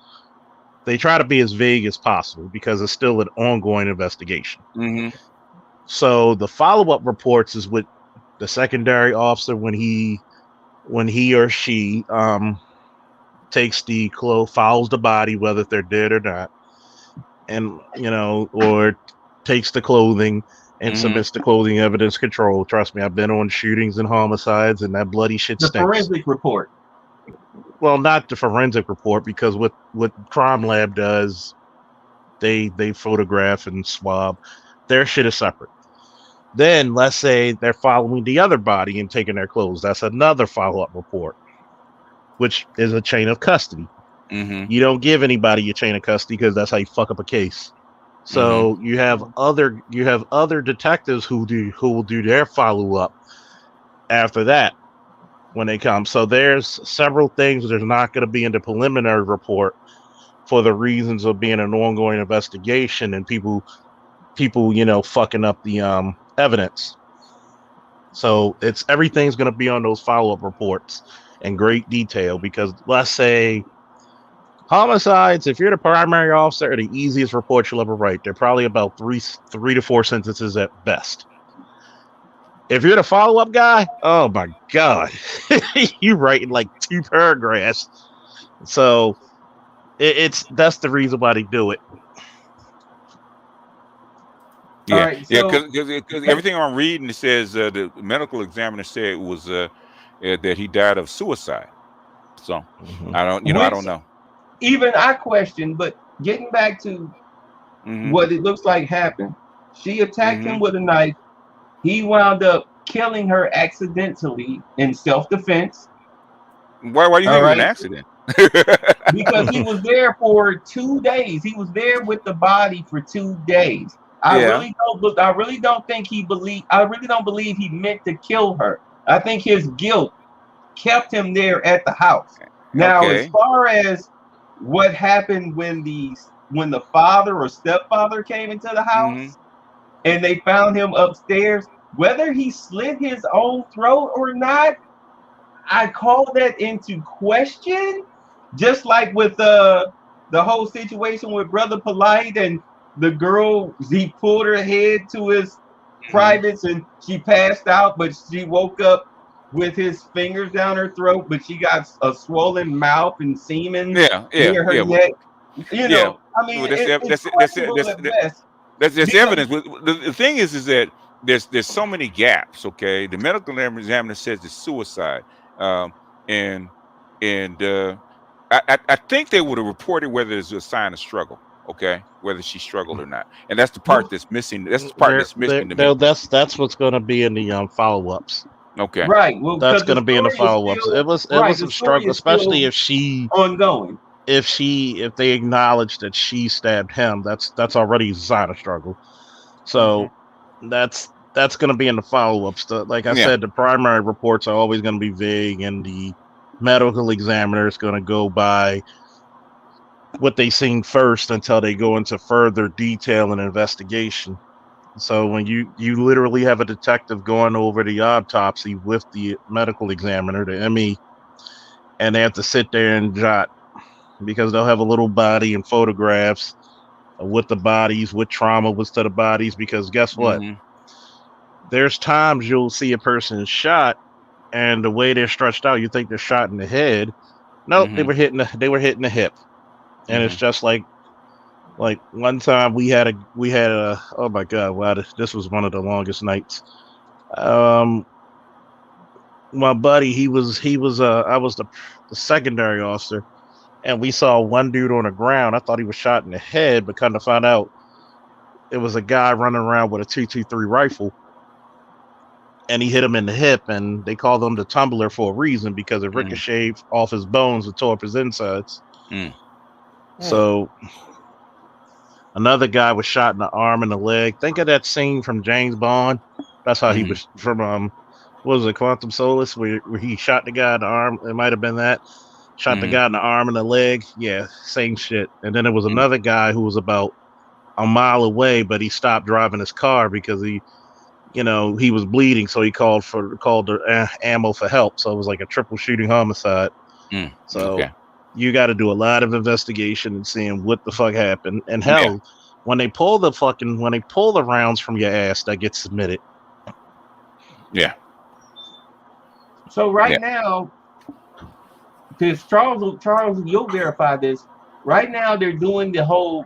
they try to be as vague as possible because it's still an ongoing investigation. So the follow-up reports is with the secondary officer when he or she takes the follows the body, whether they're dead or not, and or takes the clothing and submits the clothing evidence control. Trust me, I've been on shootings and homicides, and that bloody shit stinks. The forensic report. Well, not the forensic report, because what Crime Lab does, they photograph and swab. Their shit is separate. Then let's say they're following the other body and taking their clothes. That's another follow-up report, which is a chain of custody. You don't give anybody your chain of custody because that's how you fuck up a case. So you have other detectives who will do their follow-up after that when they come. So there's several things that are not going to be in the preliminary report for the reasons of being an ongoing investigation and people fucking up the evidence. So everything's going to be on those follow-up reports in great detail, because let's say homicides, if you're the primary officer, are the easiest report you'll ever write. They're probably about three to four sentences at best. If you're the follow-up guy, oh my God, you writing like 2 paragraphs. So that's the reason why they do it. Yeah, because everything I'm reading, it says the medical examiner said it was that he died of suicide. So I don't know. Even I question, but getting back to what it looks like happened, she attacked him with a knife. He wound up killing her accidentally in self-defense. Why do you think it was an accident? Because he was there for 2 days. He was there with the body for 2 days. I really don't believe he meant to kill her. I think his guilt kept him there at the house. Now, as far as what happened when the father or stepfather came into the house and they found him upstairs, whether he slit his own throat or not, I call that into question. Just like with the whole situation with Brother Polite and the girl, he pulled her head to his privates and she passed out, but she woke up with his fingers down her throat, but she got a swollen mouth and semen near her neck. You know, I mean, it's questionable at best. That's evidence. The thing is that there's so many gaps. Okay, the medical examiner says it's suicide, and I think they would have reported whether there's a sign of struggle. Okay, whether she struggled or not, and that's the part that's missing. That's the part that's missing to me. That's what's going to be in the follow-ups. Okay, right. Well, that's going to be in the follow-ups. It was some struggle, especially if she ongoing. If they acknowledge that she stabbed him, that's already a sign of struggle. So that's going to be in the follow-ups. Like I said, the primary reports are always going to be vague, and the medical examiner is going to go by what they seen first until they go into further detail and investigation. So when you literally have a detective going over the autopsy with the medical examiner, the ME, and they have to sit there and jot, because they'll have a little body and photographs of what the bodies, what trauma was to the bodies, because guess what? There's times you'll see a person shot and the way they're stretched out, you think they're shot in the head. Nope, they were hitting the hip. And it's just like one time we had a oh my god, wow, this was one of the longest nights. My buddy, I was the secondary officer, and we saw one dude on the ground. I thought he was shot in the head, but kind of found out it was a guy running around with a 223 rifle, and he hit him in the hip, and they called him the tumbler for a reason, because it ricocheted off his bones and tore up his insides. So another guy was shot in the arm and the leg. Think of that scene from James Bond. That's how he was from what was it, Quantum Solace, where he shot the guy in the arm. It might have been that. Shot the guy in the arm and the leg. Yeah, same shit. And then there was another guy who was about a mile away, but he stopped driving his car because he was bleeding. So he called the ammo for help. So it was like a triple shooting homicide. So you got to do a lot of investigation and seeing what the fuck happened. And hell, when they pull the rounds from your ass, that gets submitted. Yeah. So now, because Charles, you'll verify this. Right now, they're doing the whole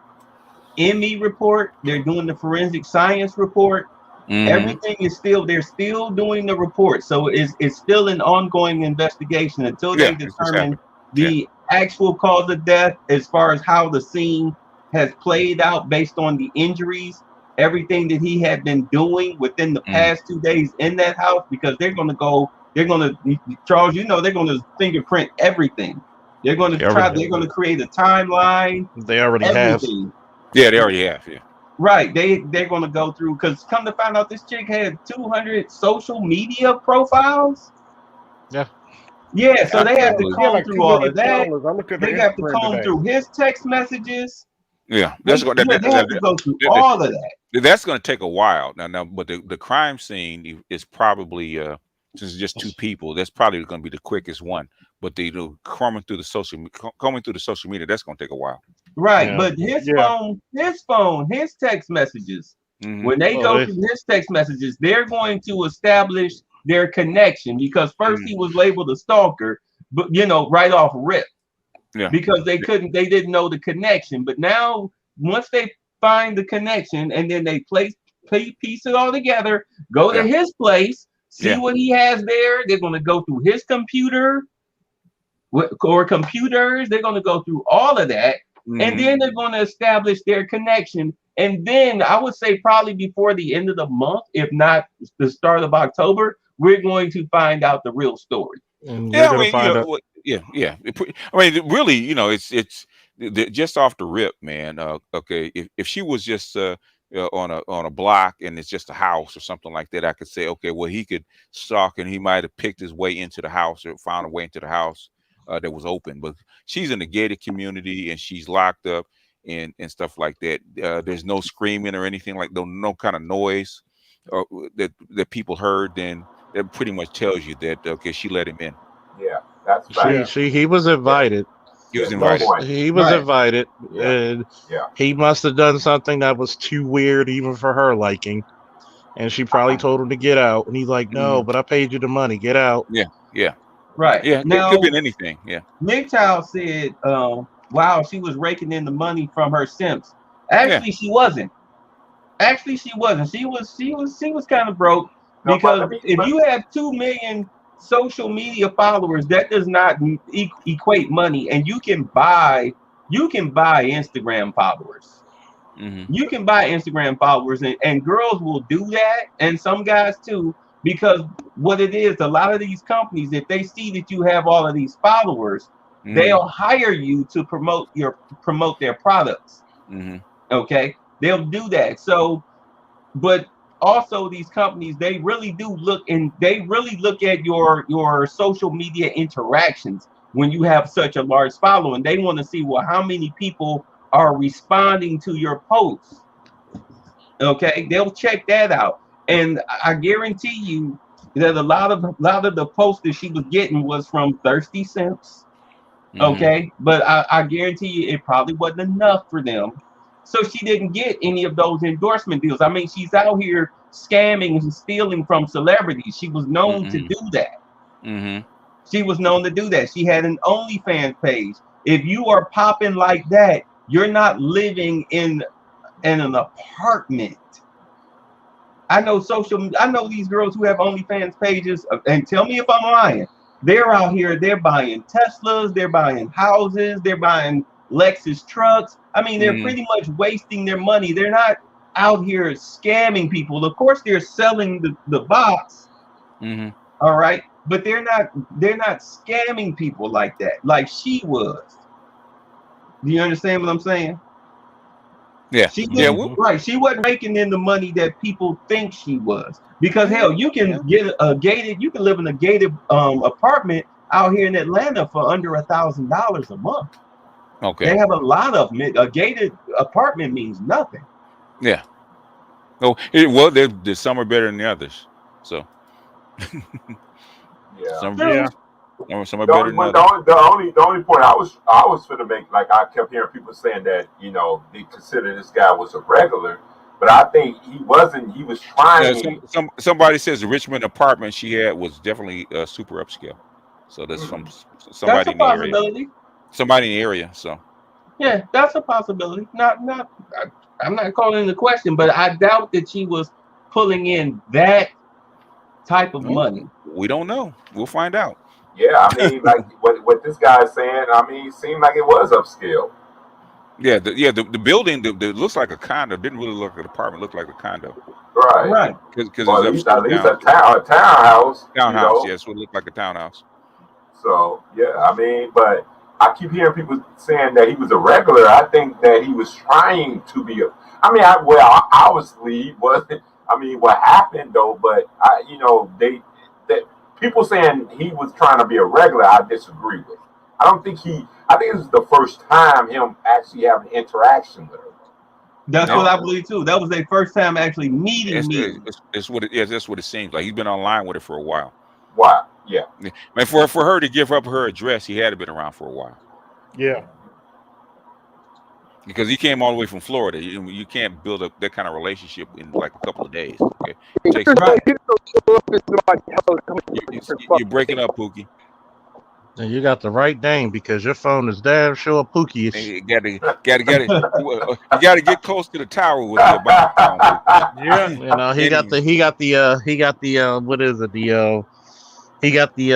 ME report. They're doing the forensic science report. Everything is they're still doing the report. So it's still an ongoing investigation until they determine the actual cause of death, as far as how the scene has played out based on the injuries, everything that he had been doing within the past 2 days in that house, because Charles, they're going to fingerprint everything. They're going to create a timeline. They already have. Yeah, they already have. Yeah. Right. They're going to go through, because come to find out, this chick had 200 social media profiles. Yeah. Yeah, so they have to comb through all of that. They have to comb through his text messages. Yeah, they have to go through all of that. That's going to take a while now. But the crime scene is probably since it's just two people, that's probably going to be the quickest one. But combing through the social media, that's going to take a while. Right, but his text messages. When they go through his text messages, they're going to establish their connection, because first he was labeled a stalker, but right off rip, because they didn't know the connection. But now, once they find the connection and then they piece it all together, go to his place, see what he has there. They're going to go through his computer or computers. They're going to go through all of that, and then they're going to establish their connection. And then I would say probably before the end of the month, if not the start of October, we're going to find out the real story. Yeah, I mean, really, it's just off the rip, man. Okay, if she was just on a block and it's just a house or something like that, I could say, okay, well, he could stalk and he might have picked his way into the house or found a way into the house. that was open, but she's in the gated community and she's locked up and stuff like that. There's no screaming or anything like no kind of noise or that people heard. Then that pretty much tells you that okay, she let him in. Yeah, that's fact. He was invited. He was Yeah, invited. He was invited, Yeah. and Yeah. he must have done something that was too weird even for her liking. And she probably told him to get out, and he's like, "No, but I paid you the money. Get out." Yeah. Right. Yeah. Now, it could have been anything. Yeah. MGTOW said, wow, she was raking in the money from her simps. Actually, she wasn't. Actually, she wasn't. She was kind of broke because if you have 2 million social media followers, that does not equate money, and you can buy Instagram followers. You can buy Instagram followers, and girls will do that, and some guys too, because what it is, a lot of these companies, if they see that you have all of these followers, they'll hire you to promote their products. Okay, they'll do that. So, but also these companies, they really look at your social media interactions when you have such a large following. They want to see, well, how many people are responding to your posts. Okay, they'll check that out, and I guarantee you that a lot of the posts that she was getting was from thirsty simps. Okay, but I guarantee you it probably wasn't enough for them, so she didn't get any of those endorsement deals. I mean, she's out here scamming and stealing from celebrities. She was known to do that. She was known to do that. She had an OnlyFans page. If you are popping like that, you're not living in an apartment. I know these girls who have OnlyFans pages, and tell me if I'm lying. They're out here, they're buying Teslas, they're buying houses, they're buying Lexus trucks. I mean, they're pretty much wasting their money. They're not out here scamming people. Of course, they're selling the box. All right, but they're not scamming people like that, like she was. Do you understand what I'm saying? Yeah. Right. She wasn't making in the money that people think she was. Because hell, you can get you can live in a gated apartment out here in Atlanta for under $1,000 a month. Okay. They have a lot of them. A gated apartment means nothing. Yeah. No, there's some are better than the others. So some are better than others. The only point I was going to make, like I kept hearing people saying that, they consider this guy was a regular, but I think he wasn't. He was trying. Somebody says the Richmond apartment she had was definitely super upscale. So that's from somebody in the area. Somebody in the area. So yeah, that's a possibility. I'm not calling into question, but I doubt that she was pulling in that type of money. We don't know. We'll find out. Yeah, I mean, like what this guy is saying, I mean, it seemed like it was upscale. Yeah, the building that looks like a condo didn't really look like an apartment. Looked like a condo. Right. Because at least a townhouse. Townhouse, yes, it looked like a townhouse. So yeah, I mean, but I keep hearing people saying that he was a regular. I think that he was trying to be obviously he wasn't. I mean, what happened though? But people saying he was trying to be a regular, I disagree with. I think this is the first time him actually having interaction with her. That's what I believe too. That was their first time actually meeting me. That's what it seems like. He's been online with her for a while. Wow. Yeah. And for her to give up her address, he had been around for a while. Yeah. Because he came all the way from Florida. You can't build up that kind of relationship in like a couple of days. Okay. You're breaking up, Pookie. And you got the right name because your phone is damn sure Pookie. You gotta get close to the tower with your microphone. Yeah. He got the what is it? He got the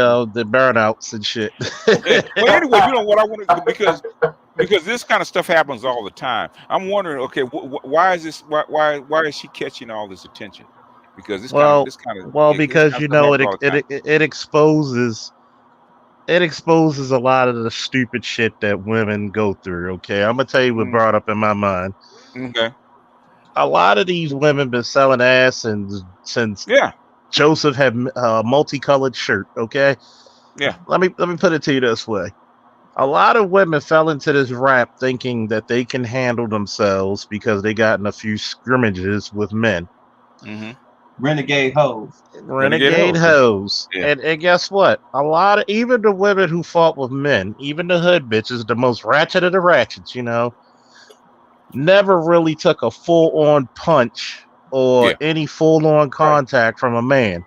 burnouts and shit. Well, anyway, what I want to because this kind of stuff happens all the time. I'm wondering, okay, why is this? Why is she catching all this attention? Because because it exposes a lot of the stupid shit that women go through. Okay, I'm gonna tell you what brought up in my mind. Okay, a lot of these women been selling ass since Joseph had a multicolored shirt. Okay, yeah. Let me put it to you this way: A lot of women fell into this rap thinking that they can handle themselves because they got in a few scrimmages with men. Mm-hmm. Renegade hoes. Renegade hoes. Yeah. And guess what? A lot of, even the women who fought with men, even the hood bitches, the most ratchet of the ratchets, never really took a full-on punch or any full-on contact from a man.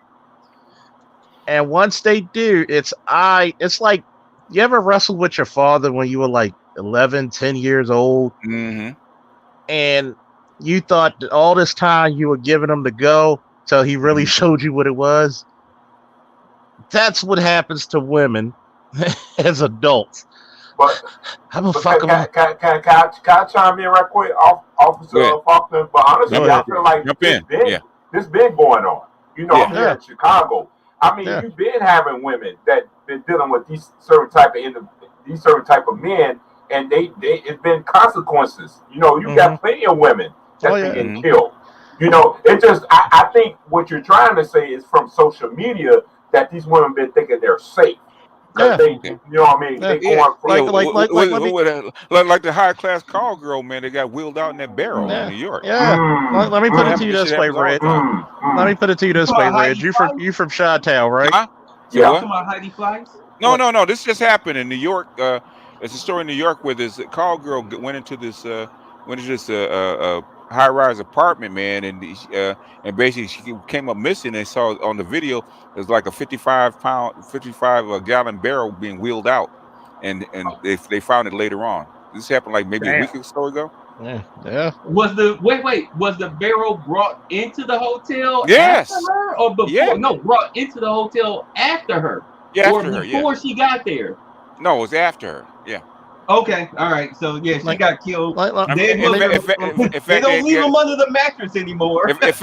And once they do, it's like, you ever wrestled with your father when you were like 11, 10 years old? Mm-hmm. And you thought that all this time you were giving him the go till he really showed you what it was? That's what happens to women as adults. But I'm gonna But fuck can, them. can I chime in right quick, Officer Faulkner? But honestly, I feel like this been going on. I'm here in Chicago. I mean, you've been having women that been dealing with these certain type of men, and it's been consequences. You got plenty of women that's being killed. It just I think what you're trying to say is from social media that these women been thinking they're safe. They, you know what I mean? They going like the high class call girl, man. They got wheeled out in that barrel in New York. Let me put it to you this way, Red. Let me put it to you this way, Red. You from Chi-Town, right? Huh? So yeah. Talking about Heidi Fleiss? No. This just happened in New York. It's a story in New York where this call girl went into this high-rise apartment, man, and basically she came up missing. And saw on the video there's like a 55-gallon barrel being wheeled out, and they found it later on. This happened like maybe a week or so ago. Yeah. Was the barrel brought into the hotel after her or before? Yeah. No, brought into the hotel after her. Yeah, or before she got there. No, it was after her. Yeah. Okay, all right. So yeah, she got killed. They don't leave them under the mattress anymore. In fact,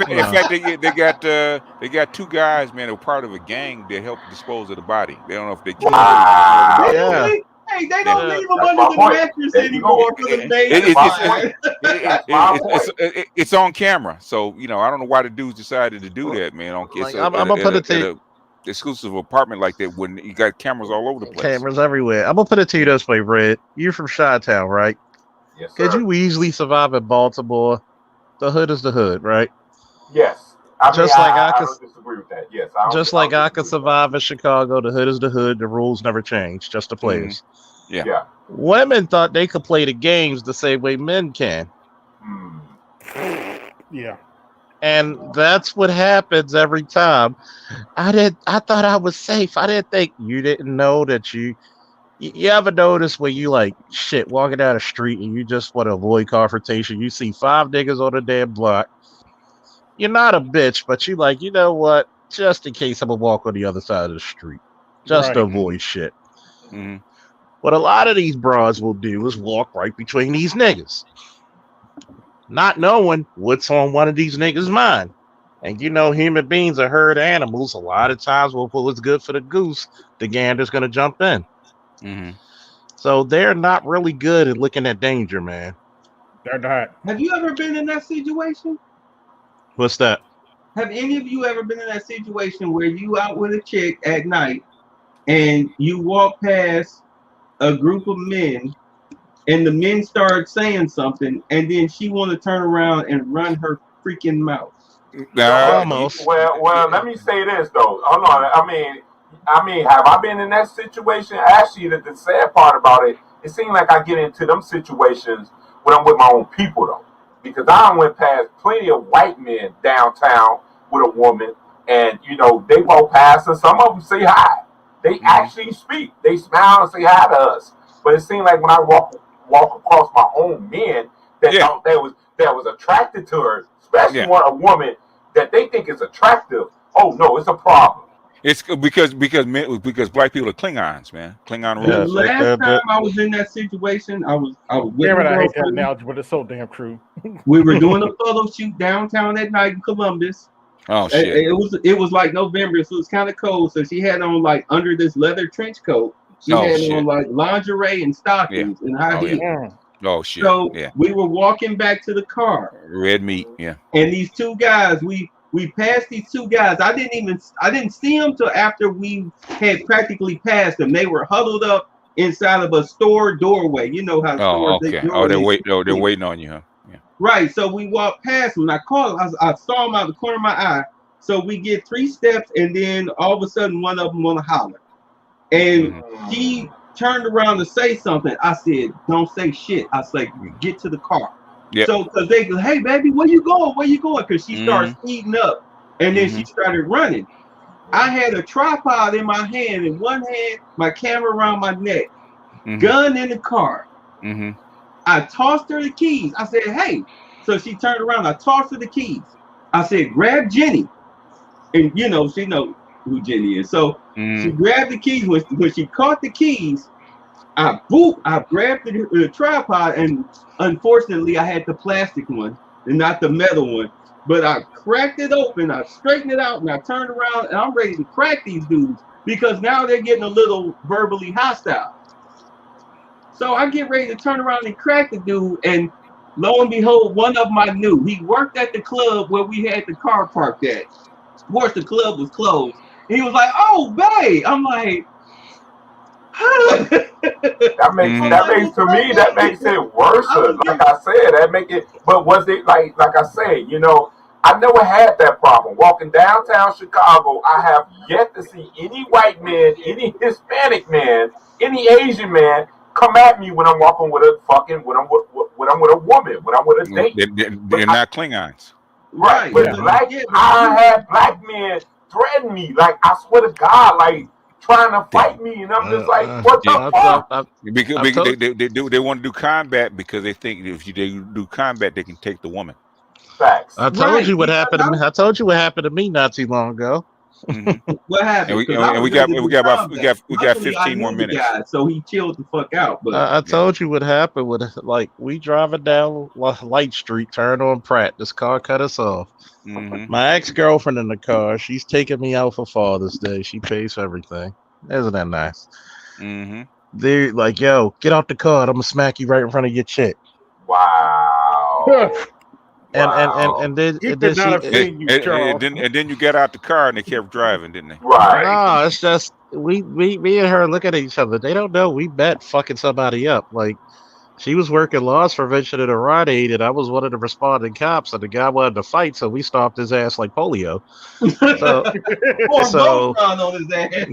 they got two guys, man, who were part of a gang that helped dispose of the body. They don't know if they killed her. Hey, they don't leave them under the mattress anymore for the day. It's on camera, so I don't know why the dudes decided to do that, man. I'm gonna put it to you. Exclusive apartment like that when you got cameras all over the place. Cameras everywhere. I'm gonna put it to you this way, Red. You're from Chi-Town, right? Yes, sir. Could you easily survive in Baltimore? The hood is the hood, right? Yes. I don't disagree with that. Yes. I could survive in Chicago. The hood is the hood. The rules never change. Just the players. Yeah. Women thought they could play the games the same way men can. Yeah. And that's what happens every time. I thought I was safe. I didn't think you didn't know that you ever notice when you like shit walking down the street and you just want to avoid confrontation. You see 5 niggas on the damn block. You're not a bitch, but you like, you know what? Just in case I'm gonna walk on the other side of the street. Just to avoid shit. Mm-hmm. What a lot of these bras will do is walk right between these niggas, not knowing what's on one of these niggas' mind. And human beings are herd animals. A lot of times, what's good for the goose, the gander's gonna jump in. Mm-hmm. So they're not really good at looking at danger, man. They're not. Have you ever been in that situation? What's that? Have any of you ever been in that situation where you out with a chick at night and you walk past a group of men and the men start saying something and then she want to turn around and run her freaking mouth? Almost. Well, let me say this though. Hold on. I mean, have I been in that situation? Actually, the sad part about it seems like I get into them situations when I'm with my own people though, because I went past plenty of white men downtown with a woman, and they walk past and some of them say hi. They actually speak. They smile and say hi to us. But it seemed like when I walk across my own men that was attracted to her, especially a woman that they think is attractive. Oh no, it's a problem. It's because black people are Klingons, man. Klingon rules. The last time I was in that situation, I was with I hate that analogy, but it's so damn true. We were doing a photo shoot downtown that night in Columbus. Oh shit! It was like November, so it was kind of cold. So she had on like under this leather trench coat. She had on like lingerie and stockings and high heels. Yeah. Oh shit! So we were walking back to the car. Red meat, yeah. And these two guys, we passed these two guys. I didn't see them till after we had practically passed them. They were huddled up inside of a store doorway. You know how Oh, stores okay. Oh, they're waiting on you, huh? Yeah. Right. So we walked past him and I called him. I saw him out the corner of my eye. So we get 3 steps and then all of a sudden one of them wanna holler. And he turned around to say something. I said, don't say shit. I said, get to the car. Yep. So because they go, hey baby, where you going? Where you going? Because she started speeding up and then she started running. I had a tripod in my hand, in one hand, my camera around my neck, gun in the car. I tossed her the keys. I said, hey. So she turned around. I tossed her the keys. I said, grab Jenny. And you know, she know who Jenny is. So she grabbed the keys. When she caught the keys, I grabbed the tripod, and unfortunately I had the plastic one and not the metal one. But I cracked it open, I straightened it out, and I turned around and I'm ready to crack these dudes because now they're getting a little verbally hostile. So I get ready to turn around and crack the dude, and lo and behold, one of them I knew. He worked at the club where we had the car parked at. Of course, the club was closed. And he was like, "Oh, babe." I'm like, that makes it worse. Like I said, that make it. But was it like I said, you know, I never had that problem. Walking downtown Chicago, I have yet to see any white man, any Hispanic man, any Asian man come at me when I'm walking with a when I'm with a woman, when I'm with a date. They're not Klingons. Right. But I had black men threaten me. Like, I swear to God, like trying to fight me, and I'm just like, what the fuck? Because they want to do combat because they think if they do combat, they can take the woman. Facts. I told you what happened to me. I told you what happened to me not too long ago. What happened? And we got 15 more minutes. Guy, so he chilled the fuck out. But I told you what happened with, like, we driving down Light Street, turned on Pratt. This car cut us off. My ex-girlfriend in the car. She's taking me out for Father's Day. She pays for everything. Isn't that nice? They're like, "Yo, get out the car. I'm gonna smack you right in front of your chick." Wow. And then you got out the car and they kept driving, didn't they? Right. No, it's just me and her look at each other. They don't know we met fucking somebody up. Like, she was working loss prevention at a Rite Aid, and I was one of the responding cops, and the guy wanted to fight, so we stopped his ass like polio. So on his ass.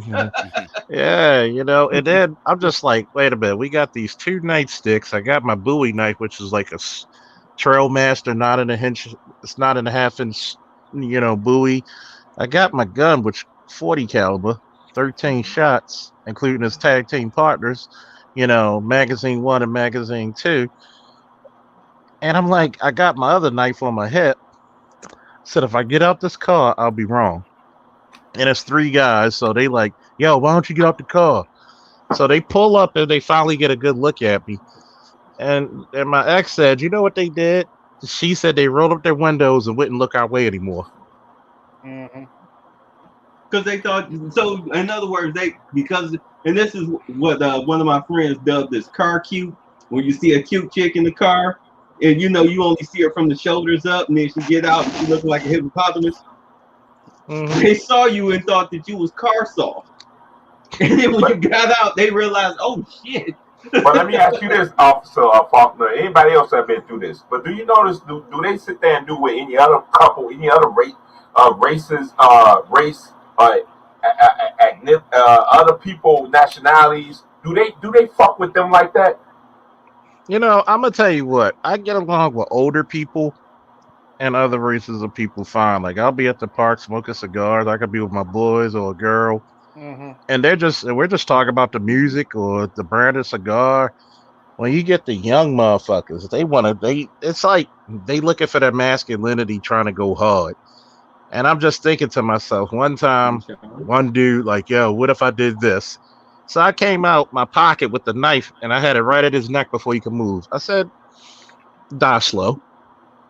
Yeah, you know. And then I'm just like, wait a minute. We got these 2 nightsticks. I got my Bowie knife, which is like a Trailmaster, not in a half-inch, you know, Bowie. I got my gun, which 40 caliber, 13 shots, including his tag team partners, you know, magazine 1 and magazine 2. And I'm like, I got my other knife on my hip. Said, if I get out this car, I'll be wrong. And it's 3 guys, so they like, "Yo, why don't you get out the car?" So they pull up and they finally get a good look at me. And my ex said, "You know what they did?" She said they rolled up their windows and wouldn't look our way anymore. Because they thought, so in other words, and this is what one of my friends dubbed as car cute. When you see a cute chick in the car, and you know you only see her from the shoulders up, and then she get out and she looking like a hippopotamus. They saw you and thought that you was car soft. And then when you got out, they realized, oh shit. But let me ask you this, Officer Faulkner. Anybody else have been through this? But do you notice? Do they sit there and do with any other couple, any other races, other people, nationalities? Do they fuck with them like that? You know, I'm gonna tell you what. I get along with older people and other races of people fine. Like, I'll be at the park smoking cigars. I could be with my boys or a girl. And we're just talking about the music or the brand of cigar. When you get the young motherfuckers, it's like they looking for their masculinity, trying to go hard. And I'm just thinking to myself, one time, one dude like, "Yo, what if I did this?" So I came out my pocket with the knife and I had it right at his neck before he could move. I said, "Die slow."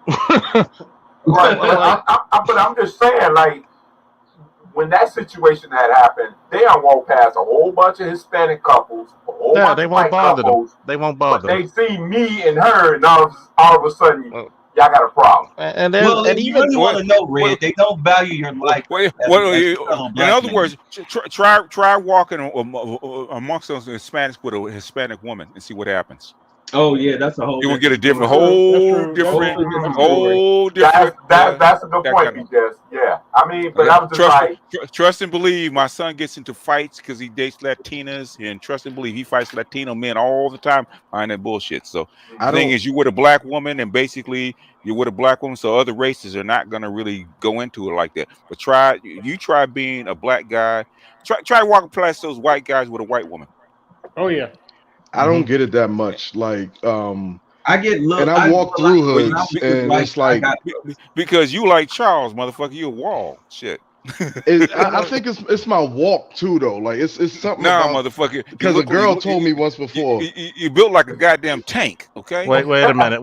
Right, but I'm just saying, like, when that situation had happened, they don't walk past a whole bunch of Hispanic couples, a whole bunch they of won't white bother couples. them. They won't bother them. They see me and her, and all of a sudden, y'all got a problem. And Well, if you even really want to know, Red, they don't value your life as a fellow in black other man. words, try walking amongst those Hispanics with a Hispanic woman and see what happens. Oh yeah, that's a whole. You will get a different, story. whole different. That's a good point, BJ. Yeah, I mean, but I was just like, trust and believe. My son gets into fights because he dates Latinas, and trust and believe he fights Latino men all the time behind that bullshit. So the thing is, you with a black woman, and basically you're with a black woman, so other races are not gonna really go into it like that. But try being a black guy. Try walking past those white guys with a white woman. Oh yeah. I don't get it that much. Like, I get look, and I walk through hoods, and it's like because you like Charles, motherfucker, you a wall shit. I think it's my walk too, though. Like it's something about motherfucker. Because a girl told me once before. You built like a goddamn tank. Okay. Wait a minute.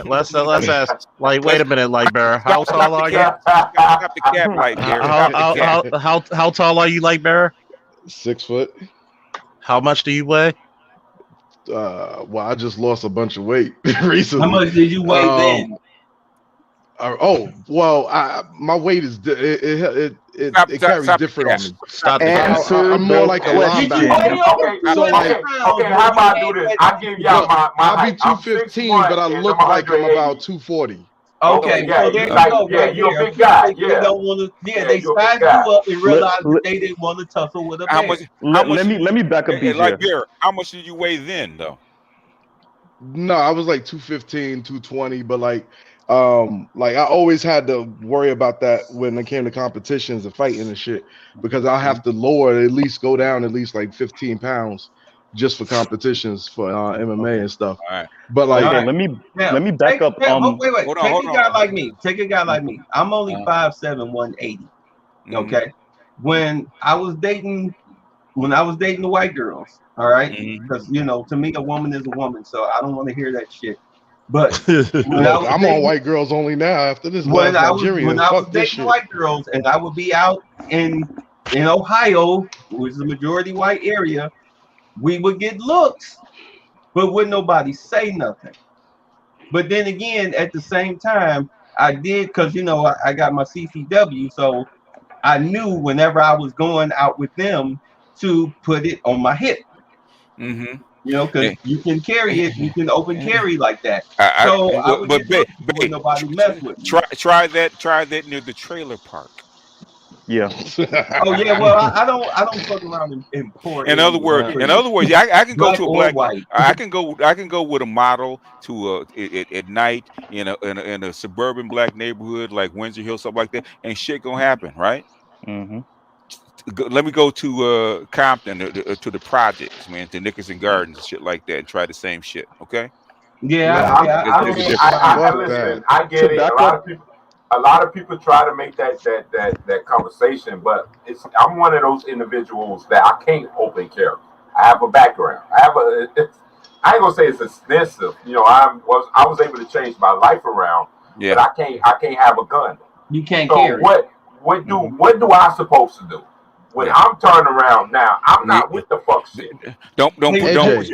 Let's ask. Like, wait a minute, Lightbearer. How tall are you? Stop the cap, Lightbearer. How tall are you, Lightbearer? 6 foot. How much do you weigh? Well, I just lost a bunch of weight recently. How much did you weigh then? My weight is it carries different on me. Stop. I'm more like a linebacker. Okay, how about I do this? I give y'all my I'll be 215, but I look like I'm about 240. Okay, yeah, so there you go. Yeah, you're a big guy. They don't want to. Yeah, they size you up and realize that they didn't want to tussle with a man. Let me back up. Like Bear, how much did you weigh then, though? No, I was like 215, 220, but like I always had to worry about that when it came to competitions and fighting and shit, because I'll have to go down at least like 15 pounds just for competitions for MMA and stuff. All right. But like, let me back up. Wait. Take a guy like me. I'm only 5'7", 180. Okay. When I was dating the white girls, all right, because to me a woman is a woman, so I don't want to hear that shit. But I'm on white girls only now after this. When I was dating white girls, and I would be out in Ohio, which is a majority white area, we would get looks, but wouldn't nobody say nothing. But then again, at the same time, I did, because I got my CCW, so I knew whenever I was going out with them to put it on my hip. Mm-hmm. Because you can carry it, you can open carry like that. But nobody mess with me. Try that near the trailer park. Yeah. Oh yeah. Well, I don't fuck around in poor. In other words, I can go to a black. White. I can go with a model to at night in a suburban black neighborhood like Windsor Hill, something like that, and shit gonna happen, right? Mm-hmm. Let me go to Compton to the projects, man, to Nickerson Gardens and shit like that, and try the same shit. Okay. Yeah. I get it. A lot of people try to make that conversation, but I'm one of those individuals that I can't open carry. I have a background. I ain't gonna say it's extensive. I was able to change my life around, but I can't have a gun. You can't carry. What do I supposed to do? When I'm turning around now, I'm not with the fuck shit. Don't AJ.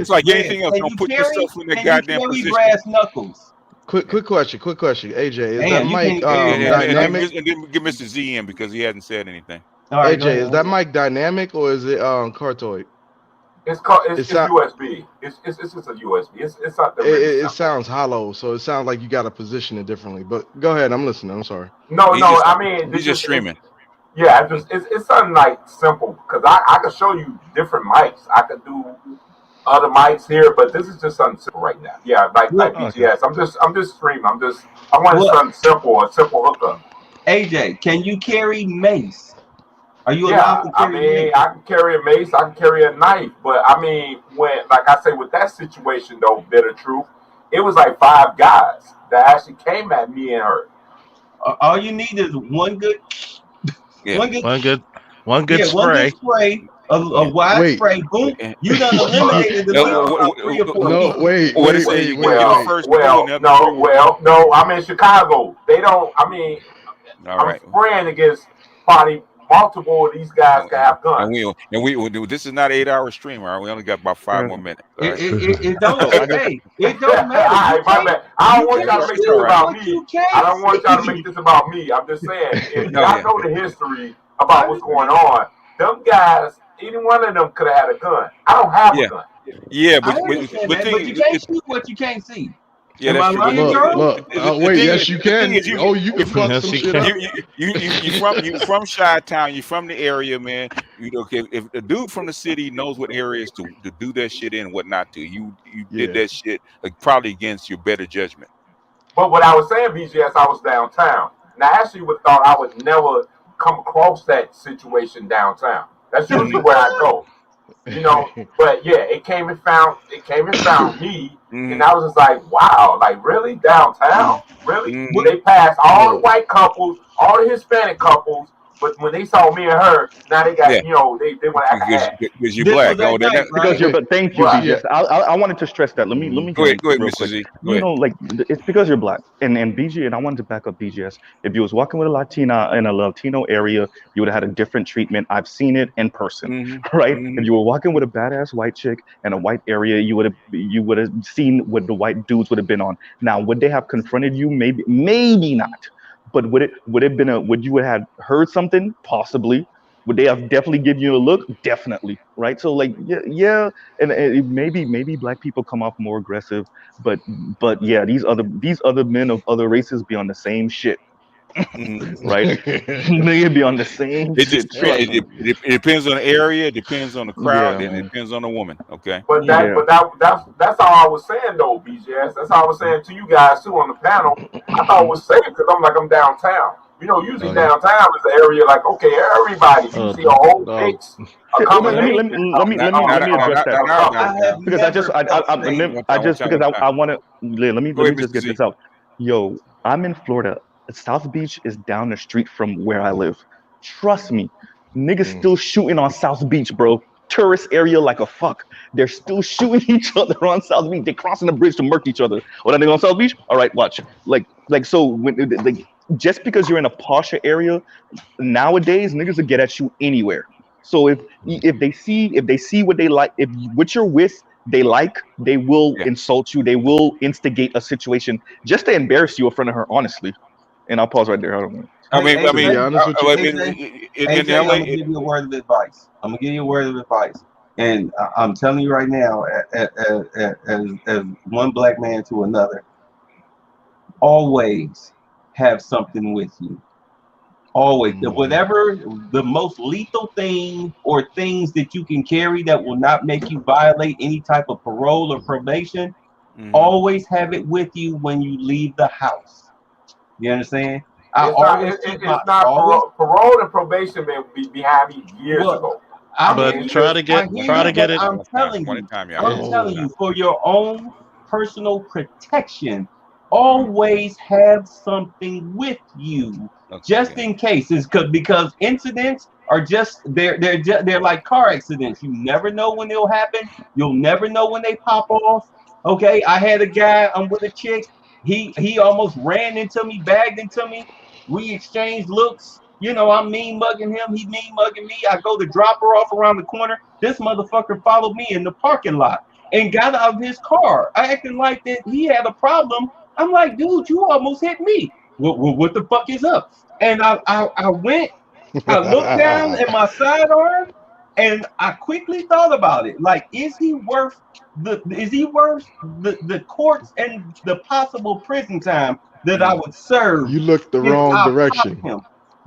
It's like anything else. Don't put yourself in that goddamn position. Brass knuckles. Quick question, AJ. Is that mic dynamic? And then give Mr. Z in because he hasn't said anything. Right, AJ, is that mic dynamic or is it Cartoid? It's USB. It's just a USB. It's not the. It sounds hollow, so it sounds like you got to position it differently. But go ahead, I'm listening. I'm sorry. He's just streaming. Yeah, it's something like simple because I could show you different mics. I could do other mics here, but this is just something simple right now. Yeah, like PGS. I'm just streaming. I want something simple, a simple hookup. AJ, can you carry mace? Are you allowed to carry mace? I can carry a mace, I can carry a knife, but when like I say with that situation though, bitter truth, it was like 5 guys that actually came at me and her. All you need is one good spray. A wide spray, boom! You done eliminated the 3 or 4 people. Wait. No. I'm in Chicago. They don't. I'm spraying against multiple of these guys can have guns. And we this is not an 8-hour stream, all right? We only got about 5 more minutes. Right? It don't matter. Right, my bad. I don't want y'all to make this about me. I don't want y'all to make see. this about me. I'm just saying, if y'all know the history about what's going on, them guys, any one of them could have had a gun. I don't have a gun. Yeah, but you can't shoot what you can't see. Yeah, that's true. Look, wait, yes, you can. You can fuck some shit up. You from Chi-Town, you from the area, man. You know, if a dude from the city knows what areas to do that shit in and what not to, you did that shit probably against your better judgment. But what I was saying, BGS, I was downtown. Now, I actually would thought I would never come across that situation downtown. That's usually where I go. You know, but yeah, it came and found me, and I was just like, wow, like really downtown, really? They passed all the white couples, all the Hispanic couples, but when they saw me and her, now they got you know they want to act because you're black. No, because you're. But thank you, BGS. I wanted to stress that. Let me go ahead, real Mr. quick. Z. You know, like it's because you're black, and BG, and I wanted to back up BGS. If you was walking with a Latina in a Latino area, you would have had a different treatment. I've seen it in person, right? If you were walking with a badass white chick in a white area, you would have seen what the white dudes would have been on. Now, would they have confronted you? Maybe not. But would you have heard something? Possibly. Would they have definitely given you a look? Definitely, right? So like, yeah, and maybe black people come off more aggressive, but yeah, these other men of other races be on the same shit, right? They be on the same shit. It depends on the area, it depends on the crowd, and it depends on the woman. Okay. But that's all I was saying though, BJS. That's all I was saying to you guys too on the panel. I thought it was safe because I'm downtown. You know, usually downtown is the area like, okay, everybody, you see a whole mix. Let me address that because let me just get this out. Yo, I'm in Florida. South Beach is down the street from where I live. Trust me, niggas still shooting on South Beach, bro. Tourist area like a fuck. They're still shooting each other on South Beach. They're crossing the bridge to murk each other. Oh, that nigga on South Beach? All right, watch. Like so when just because you're in a posher area, nowadays niggas will get at you anywhere. So if they see what they like, if what you're with they like, they will insult you. They will instigate a situation just to embarrass you in front of her, honestly. And I'll pause right there. I don't know. I'm gonna give you a word of advice. And I'm telling you right now, as one black man to another, always have something with you. Always. Whatever the most lethal thing or things that you can carry that will not make you violate any type of parole or probation, always have it with you when you leave the house. You understand? It's not parole and probation may be behind me years ago. But try to get it. I'm telling you, for your own personal protection, always have something with you, just in case. It's because incidents are just they're like car accidents. You never know when they'll happen. You'll never know when they pop off. Okay, I had a guy. I'm with a chick. He almost ran into me, bagged into me. We exchanged looks. You know, I'm mean mugging him. He mean mugging me. I go to drop her off around the corner. This motherfucker followed me in the parking lot and got out of his car, acting like that he had a problem. I'm like, dude, you almost hit me. What the fuck is up? And I went. I looked down at my sidearm, and I quickly thought about it. Like, is he worth the courts and the possible prison time that I would serve? You looked the wrong direction.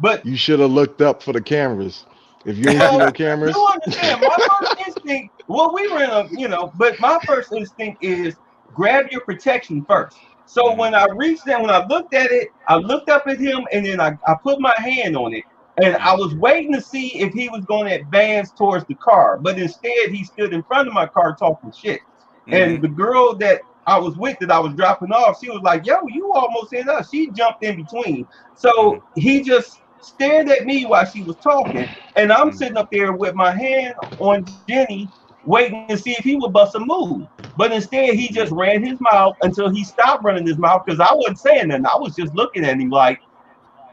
But you should have looked up for the cameras. If you ain't see no cameras, you understand. My first instinct. Well, we were in a, but my first instinct is grab your protection first. So when I reached down, when I looked at it, I looked up at him, and then I put my hand on it, and I was waiting to see if he was going to advance towards the car. But instead, he stood in front of my car talking shit. And the girl that I was with, that I was dropping off, she was like, "Yo, you almost hit us." She jumped in between. So he just stared at me while she was talking, and I'm sitting up there with my hand on Jenny, waiting to see if he would bust a move. But instead, he just ran his mouth until he stopped running his mouth, because I wasn't saying nothing. I was just looking at him like,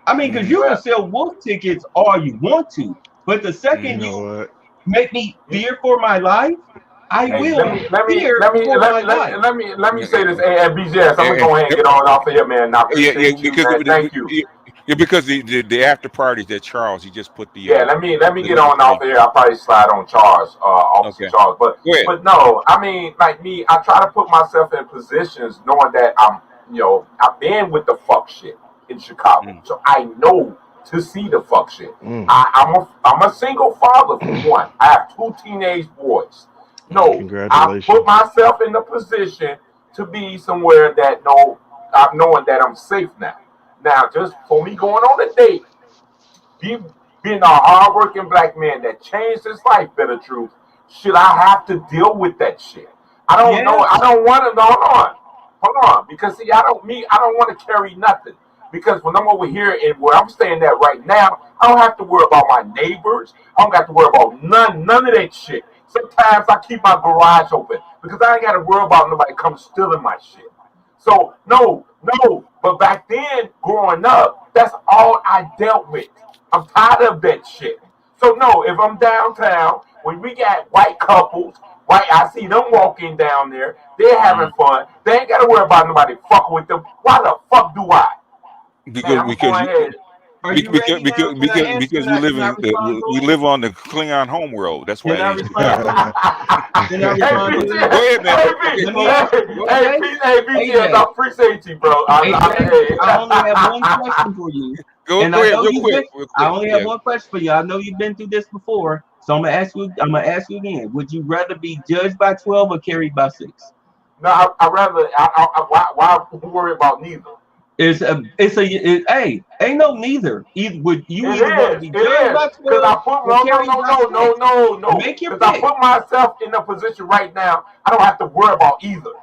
I mean, because you can sell wolf tickets all you want to, but the second you make me fear for my life, I will fear for my life. Let me say this, and BJS, I'm gonna go ahead and get on off of here, man. I appreciate you, man. Thank you. Yeah, because the after parties that Charles, he just put the Yeah, let me get on off here. I'll probably slide on Charles, Officer Charles. But no, I mean, like me, I try to put myself in positions knowing that I've been with the fuck shit in Chicago, so I know to see the fuck shit. I'm a single father for one. I have 2 teenage boys. No, I put myself in the position to be somewhere that I'm knowing that I'm safe now. Now, just for me going on a date, being a hardworking black man that changed his life, better truth, should I have to deal with that shit? I don't know. I don't want to. Hold on, because see, I don't want to carry nothing. Because when I'm over here and where I'm staying at right now, I don't have to worry about my neighbors. I don't have to worry about none of that shit. Sometimes I keep my garage open because I ain't got to worry about nobody come stealing my shit. So no. But back then, growing up, that's all I dealt with. I'm tired of that shit. So no, if I'm downtown, when we got white couples, I see them walking down there, they're having fun. They ain't got to worry about nobody fucking with them. Why the fuck do I? Because we live on the Klingon homeworld. That's why. Can I respond to that? Go ahead, man. Hey, I appreciate you, bro. I only have one question for you. Go ahead, real quick. I only have one question for you. I know you've been through this before, so I'm gonna ask you again. Would you rather be judged by 12 or carried by 6? No, I rather. Why worry about neither? Hey, ain't no neither. Would you want to be judged by 12 or carried by 6? No. Because I put myself in a position right now. I don't have to worry about either.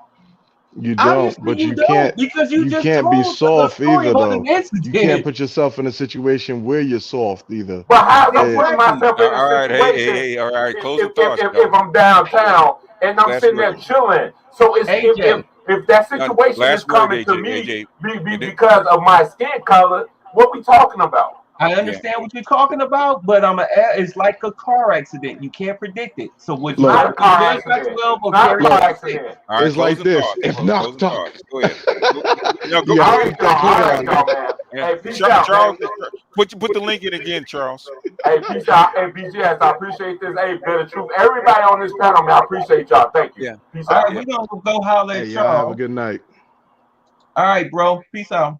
You don't, but you can't. Because you can't be soft either, though. You can't put yourself in a situation where you're soft either. But how am I putting myself in a situation? All right, close the thoughts. If I'm downtown and I'm sitting there chilling, so if that situation is coming to me because of my skin color, what we talking about? I understand what you're talking about, but it's like a car accident. You can't predict it. So would you not a car accident? It's like this. If knocked off. Go ahead. Charles, put the link in again, Charles. Hey, peace out. Hey, BGS, I appreciate this. Hey, better truth. Everybody on this panel, man, I appreciate y'all. Thank you. Yeah. Peace out. All right, we gonna go holler at Charles. Have a good night. All right, bro. Peace out.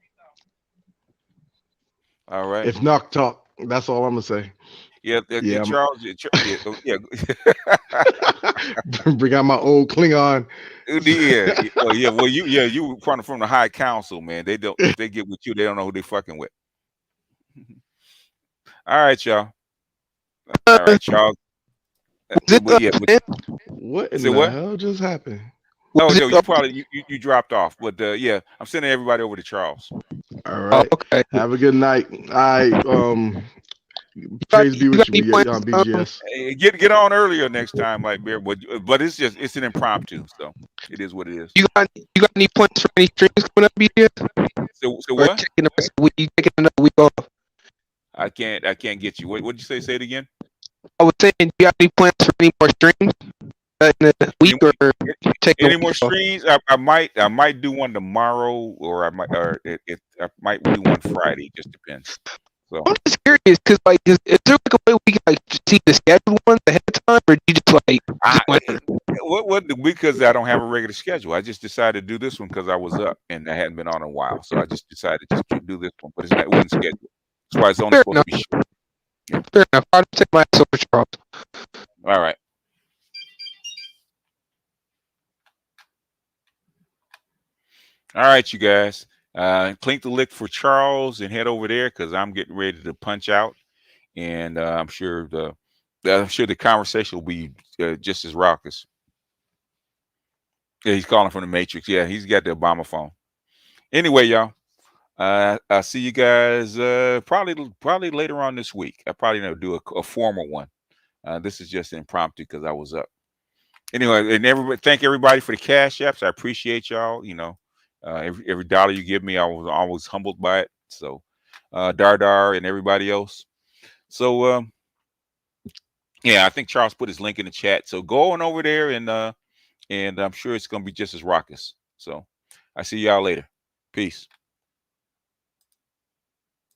All right. If knock talk, that's all I'm gonna say. Yeah, Charles. Yeah. Bring out my old Klingon. Yeah. Well, you from the High Council, man. They don't. If they get with you, they don't know who they fucking with. All right, y'all. All right, Charles. What in the hell just happened? Oh, no, you probably you dropped off, but yeah, I'm sending everybody over to Charles. All right. Okay. Have a good night. Praise be with you, BGS. Hey, get on earlier next time, like Bear, but it's an impromptu, so it is what it is. You got any points for any streams coming up, BGS? So what? Taking the rest of the week, you taking another week off? I can't get you. What did you say? Say it again. I was saying, do you got any plans for any more streams in a week or take any more streams? I might do one tomorrow, or I might do one Friday. Just depends. So I'm just curious because is there like a way we can see the scheduled ones ahead of time, or do you just because I don't have a regular schedule. I just decided to do this one because I was up and I hadn't been on in a while, so I just decided to just do this one. But it wasn't scheduled. That's why it's only supposed to be short. Yeah. Fair enough. I'll take my answer for Charles. All right. All right, you guys. Clink the lick for Charles and head over there because I'm getting ready to punch out, and I'm sure the conversation will be just as raucous. Yeah, he's calling from the Matrix. Yeah, he's got the Obama phone. Anyway, y'all. I'll see you guys probably later on this week. I probably do a formal one. This is just impromptu because I was up. Anyway, and thank everybody for the cash apps. I appreciate y'all. Every dollar you give me, I was always humbled by it. So Dardar and everybody else. So yeah, I think Charles put his link in the chat. So go on over there, and I'm sure it's gonna be just as raucous. So I see y'all later. Peace.